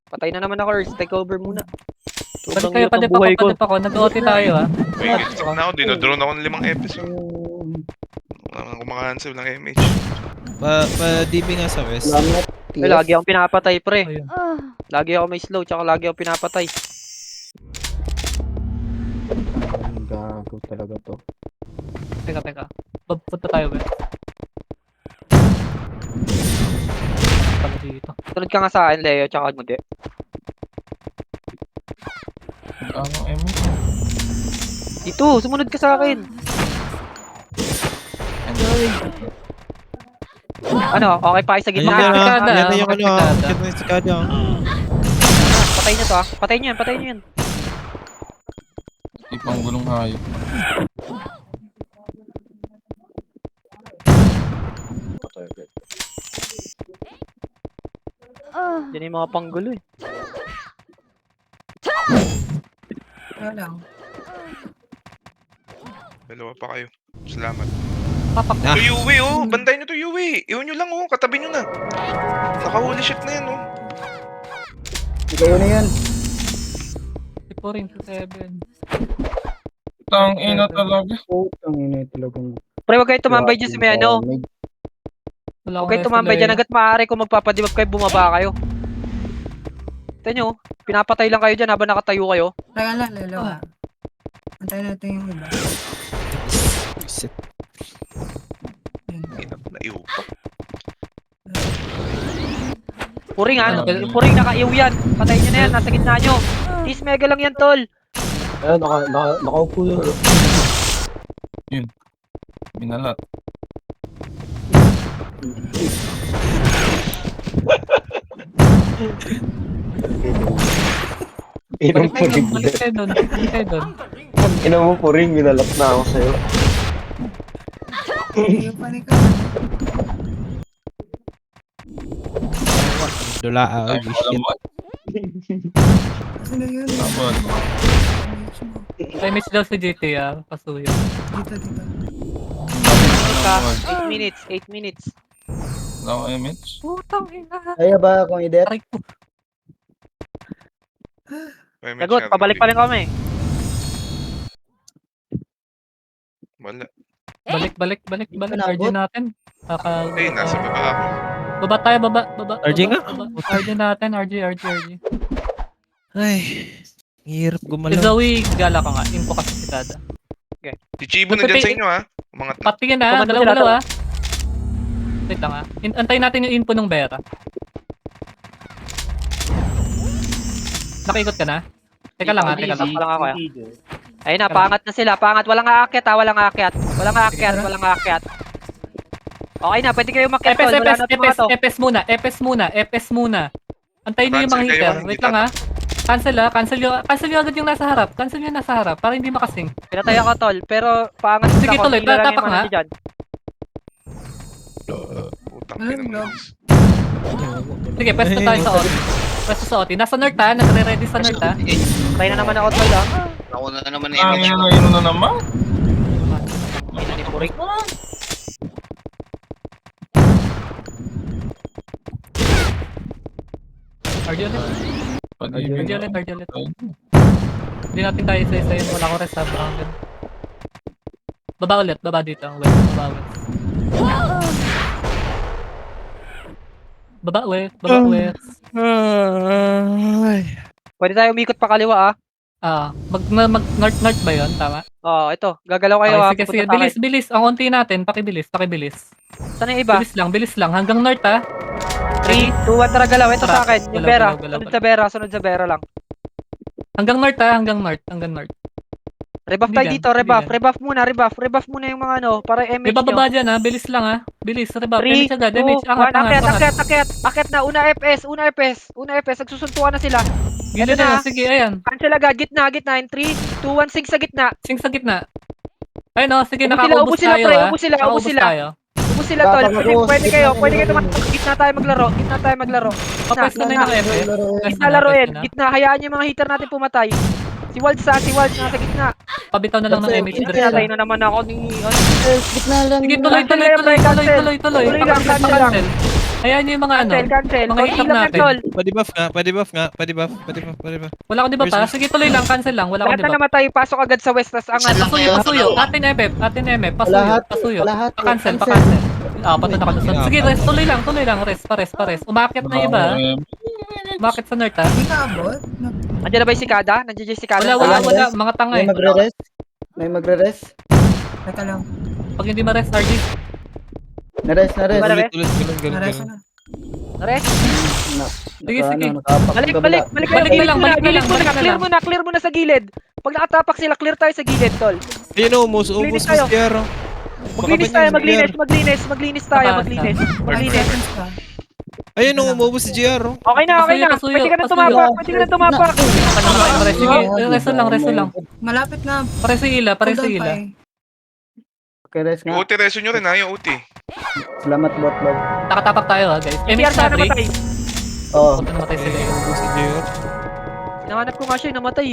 Patay na naman ako, Earth. Take over muna. Balik Sobrang kayo, hirap ng padip ako, buhay ko. padip ako. Nag-OT tayo ah. Wait, skip na ako. Dinodrone ako ng 5 episode. Wala nang kumakancel ng MH. Pa-DB nga sa west. Salamat. Eh, lagi akong pinapatay, pre. Ayun. Lagi ako may slow, tsaka lagi ako pinapatay. Ang gago talaga to. Teka. Punta tayo, guys. Pala dito. Sunod ka nga sa akin, Leo, tsaka Mude. Ano, Emi? Dito, sumunod ka sa akin. Ano, okay pa kayo sa Ayan gitna? na, Barkada, yan na yung ano, barkada. yan na yung sakada. Patay nyo to ah. Patay nyo yan. Ipang gulong hayop. Yan yung mga panggulo eh. Wala lang. Dalawa pa kayo. Salamat. Papak. Ah. To Yui, oh. Banday nyo to Yui. Iwan nyo lang, oh. Katabi nyo na. Naka-holy shit na yan, oh. Kayo na yan. Tipo rin, 7. Tang ina talaga. Putang ina talaga. Pre, huwag kayo tumambay dyan sa may ano. Wala Huwag kayo tumambay dyan. Hanggat maaari kung magpapadibab kayo, bumaba kayo. Ito nyo, pinapatay lang kayo dyan habang nakatayo kayo. Teka lang, Lelo ah. Antayin natin yung iba. Shit. Naiw pa. Puring ha, Ano, yung puring nakaiyaw yan. Patayin nyo na yan, nasa gitna nyo. Tis mega lang yan, tol. Ayun, nakaupo yun. Minalat. Balik kayo doon. Ina mo po rin, minalak na ako sa'yo. Yung panik ka. Dula, Ay, oh, alam shit. mo. Kasi na yun. Sabon. Image daw si JTR. Pasuyo. Dito. Ka, 8 minutes, 8 minutes. Wala ko image. Putang ina. Kaya ba akong i-death? Aray ko. May match Lagot, nga pabalik rin. pa rin kami. Wala. Balik. RG natin. Eh, nasa baba ako. Baba tayo, baba. RG nga? RG natin, RG. Ay, hirap Si gumalaw. Zoe, gala ka nga. Info kasi si Kada. Si Chibo nandyan sa inyo, ha? Mga Patingin na, Kumanta sila, dalawa-dalawa. Wait lang ah. Antayin natin yung info ng Vera. Nakaikot ka na? Teka lang. Wala lang ako. Ayun na, pangat na sila. Pangat, walang aakyat ha, walang aakyat. Okay na, pwede kayo umakyat tol. Wala na itong mga to. Epes muna. Antayin niyo yung mga Cancel kayo, hitter. hindi Wait lang ah. Cancel nyo agad yung nasa harap. Cancel nyo yung nasa harap para hindi makasing. Pinatay ako tol, pero pangat Sige, ako. tuloy, Hila lang yung tapak mga nga. nandiyan dyan. putang Ano ina yung mo. Sige, pwesto tayo sa OT. Nasa north ha, nasa-ready sa north ha. Patay na naman ako tol ha. Ako na naman Ang MH. ina na naman. Ina ni Purik. RG ulit. Pag-ibig. RG ulit. Hindi natin tayo isa-isa yun. Wala ko rest sa Brown. Baba dito. Baba west. Pwede tayo umikot pa kaliwa ah. Mag north ba yun? Tama? Oo, ito. Gagalaw kayo Okay, ha. sige. Pupunta sa akin. Bilis. Ang unti natin. Pakibilis. Saan yung iba? Bilis lang. Hanggang north ha. 3, 2, 1, tara galaw. Ito sa Tara, akin. Yung Vera. galaw. Sunod sa Vera lang. Hanggang north ha. Hanggang north. Rebuff Hindi tayo dyan, dito. hindi Rebuff. dyan. Rebuff muna yung mga ano. Para MH May nyo. bababa dyan ha. Bilis lang ha. Rebuff. 3, 2, 1, Damage agad. Angat. akyat na. Una FPS. Nagsusuntukan na sila. Gila Ito na. na. Sige, ayan. Cancel agad. Gitna. In 3, 2, 1, sync sa gitna. Sing sa gitna. Ayun o. Sige, Ubus nakaubos sila, tayo pre, ha. ubus sila. Nakaubos tayo. Ubus sila tol. Pwede kayo Gitna tumatak. Gitna tayo maglaro. Papwesto na yung naka-FF. Gitna laruin. Gitna. Hayaan yung mga hitter natin pumatay. Si Waltz nasa gitna. Pabitaw na lang ng Cancel. MH Pinatay Dress. na naman ako ni... Gitna lang. Sige, yun. tuloy. Cancel. Tuloy lang, Pakancel, cancel lang. pakancel. Ayan yung mga ano. Cancel. Mga Konti item lang yan, natin. tol. Pwede buff nga. Wala ko di ba pa? Sige, tuloy lang. Cancel lang. Wala ko Lahat di na ba? namatay, pasok agad sa west, tas angat. Saan lang Pasuyo, kayo? pasuyo. Atin MF. Lahat. Pasuyo. Lahat. Pakancel. Cancel. Patay na kalusot. Sige, rest. Tuloy lang. Rest. Pares. Umakyat na iba. Umakyat sa north ha. Hindi ka abot. Andiyan na ba yung sikada? Nandiyan yung sikada? Wala. Mga tanga May eh. magre-rest. May magre-rest. Teka lang. Pag hindi ma-rest, RG. Na-rest. Wala, Ulit, ganun. Nareso na. Rest. Sige. Balik na lang. Clear muna sa gilid. Pag nakatapak sila, clear tayo sa gilid, tol. Ayun, umus Maglinis si tayo. Jero. Maglinis tayo, maglinis tayo. Seconds pa. Ayun, umubos si Jero. Okay na. Pasuyo, Pwede ka na pasuyo. tumapak. Sige, rest lang. Malapit na. Pares yung ila. Cooldown pa eh. Okay, rest Yung nga. uti, reso nyo rin ha, yung uti. Salamat, bot log. Nakatapak tayo ha, guys. MX Kaya na sana 3. namatay. Oo. Punta namatay sila. Umubos si Jero. Hinahanap ko nga siya, namatay.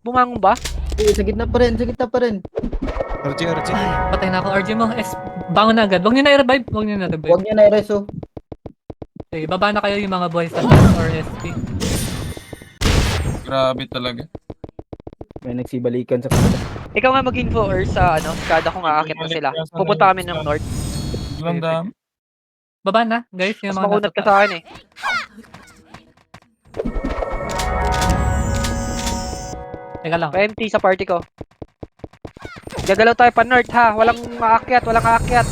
Bumangon ba? Sa gitna pa rin. RG. Patay na ako, RG mo. Bangon na agad. Huwag nyo na i-revive. Huwag niyo na-rest, oh. Okay, baba na kayo yung mga boys sa taas or SP. Grabe talaga. May nagsibalikan sa kanila. Ikaw nga mag-info or sa skada kung aakit na sila. Pupunta kami ng north. Biglang dami. Baba na, guys. Yung Mas mga makunat nasa ka sa akin eh. Teka lang. Pa-empty sa party ko. Gagalaw tayo pa north ha. Walang aakyat.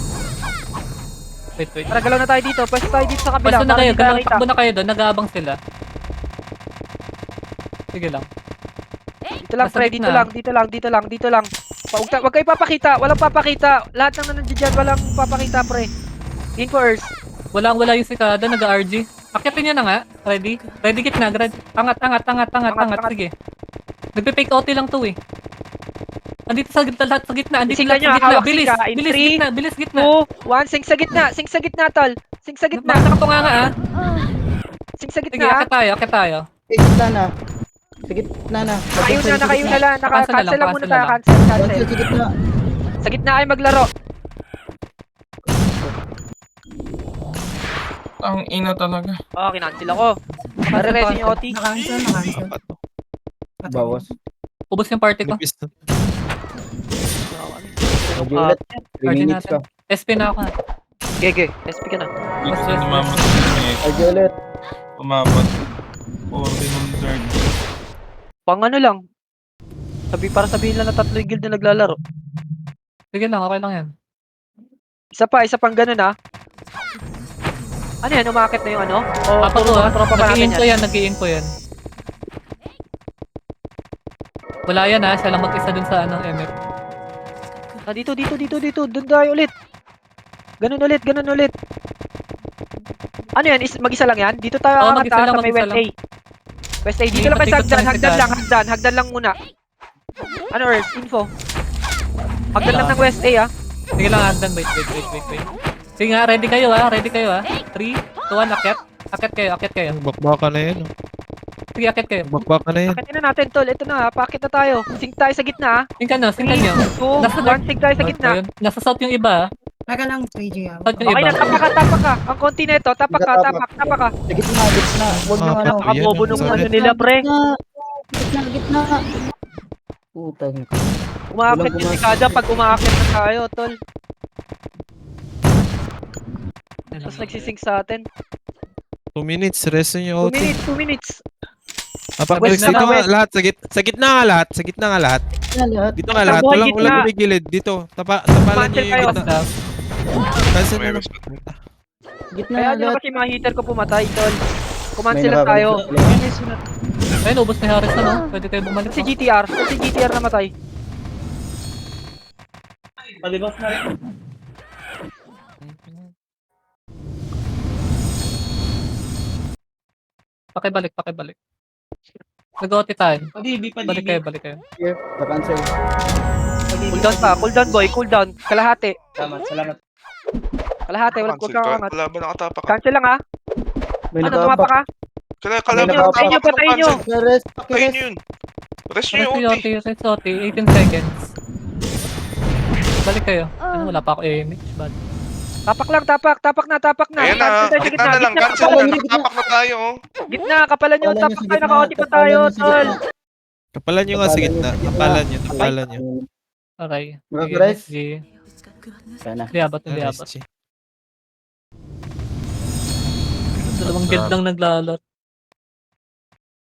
Wait. Tara, galaw na tayo dito. Pwesto tayo dito sa kabila. Basta na para kayo. hindi tayo Takbo na kayo doon. Nag-aabang sila. Sige lang. Dito lang, Basta pre. gitna. Dito lang. Huwag kayo papakita. Walang papakita. Lahat ng nandiyan dyan, walang papakita, pre. Info Earth. Wala yung sikada. Nag-RG. Akyatin nyo na nga. Ready? Ready gitna. Angat. Sige. Nagpe-fake OT lang to eh. Andito sa gitna. Andito Isikan lahat nyo, sa gitna. hawak Bilis. sika. In three, Bilis gitna. 2, 1. Sing sa gitna, tol. Sing sa gitna. Nakatunga nga ah. Sing sa Sige, gitna. akit tayo. Gitna na. Sa gitna na. Nakayo na lang. Cancel Cancel lang muna na tayo. lang. Cancel. Sa gitna. Sa gitna kayo maglaro. Ang ina talaga. Oh, kinancel ako. Nare-resin yung OT. Nakancel. Bawas. Ubos yung party ko. Nipis na. Medyo ulit. 3 RG minutes natin. ka. SP na ako ha. Gege, SP ka na. Gusto ni Mama Sine. Medyo ulit. Pumapat. Ordinal third. Pang ano lang. Para sabihin lang na 3 yung guild na naglalaro. Sige lang, okay lang yan. Isa pang ganun ha. Ano yan, umakit na yung ano? O Papa puro ko ha. mga tropa pa natin Nag-i-info yan. yan, nag-i-info yan. Wala yan ha, siya lang mag-isa dun sa ano, MF. Ah, dito. Doon tayo ulit. Ganun ulit. Ano yan? Mag-isa lang yan? Dito tayo Oo, aangat mag-isa ha, lang, sa may mag-isa West lang. A. West A. Dito Hindi, lang kayo sa patikot lang si hagdan lang muna. Ano Earth? Info. Hagdan lang ng West A ha. Sige lang, hagdan. Wait. Sige nga, ready kayo ha. 3, 2, 1, akyat. Akyat kayo. Bakbaka na yan. Sige, akyat kayo. Bakbaka na yan. Pakitin na natin tol. Ito na ha. Pakit na tayo. Sing tayo sa gitna ha. Singkan nyo. 3, 2, 1. Sing tayo sa gitna. Ayun. Nasa south yung iba ha. Teka lang, 3G ah. South yung Okay iba. na, tapak ka. Ang konti na ito. Tapak ka. Sa gitna. Huwag nyo ano. Nakabobo nung Sorry. ano nila pre. Gitna. Putang. Umaakit yung sikada pag umaakit na tayo tol. Tapos nagsising sa atin. 2 minutes, rest nyo 2 OT. minutes. Pag-Alex, West na dito ba, nga West? lahat, sa gitna nga lahat. Dito nga lahat. Boy, Walang gitna. gilid. Dito, tapalan nyo Cancel yung kayo. gitna. Cancel na lang. Gitna Kaya nyo lahat. kasi mga heater ko pumatay tol. Kumansel May lang tayo. nakakabalik. Ayun, ubos ni Harris na no. Pwede kayo bumalik. Si GTR namatay. Pakibalik. Nag-OT tayo. Balik kayo. Here, pa-cancel. Cool down boy, cool down. Kalahati. Salamat. Kalahati, wala Cancel kang ka. angat. Wala ba nakatapak ka? Cancel lang ha. May Ano, tumapa ka? Kala Patayin nyo. Patayin nyo yun. Rest. Patayin nyo yun. Rest nyo yung OT. Rest OT, 18 seconds. Balik kayo. Ano, wala pa ako image, bad. Tapak lang, tapak na. Ayan na, Cancel tayo sa gitna na lang, cancel kapalan na. Tapak na tayo. oh. Gitna, kapalan nyo, Kapalan tapak nyo sa tayo, gitna, naka-OT pa kapalan tayo, nyo sa tol. gitna. Kapalan nyo nga sa gitna. Kapalan nyo. Okay. Mag-rest? Sige. Sana. Liabot. Dalawang guild lang naglalot.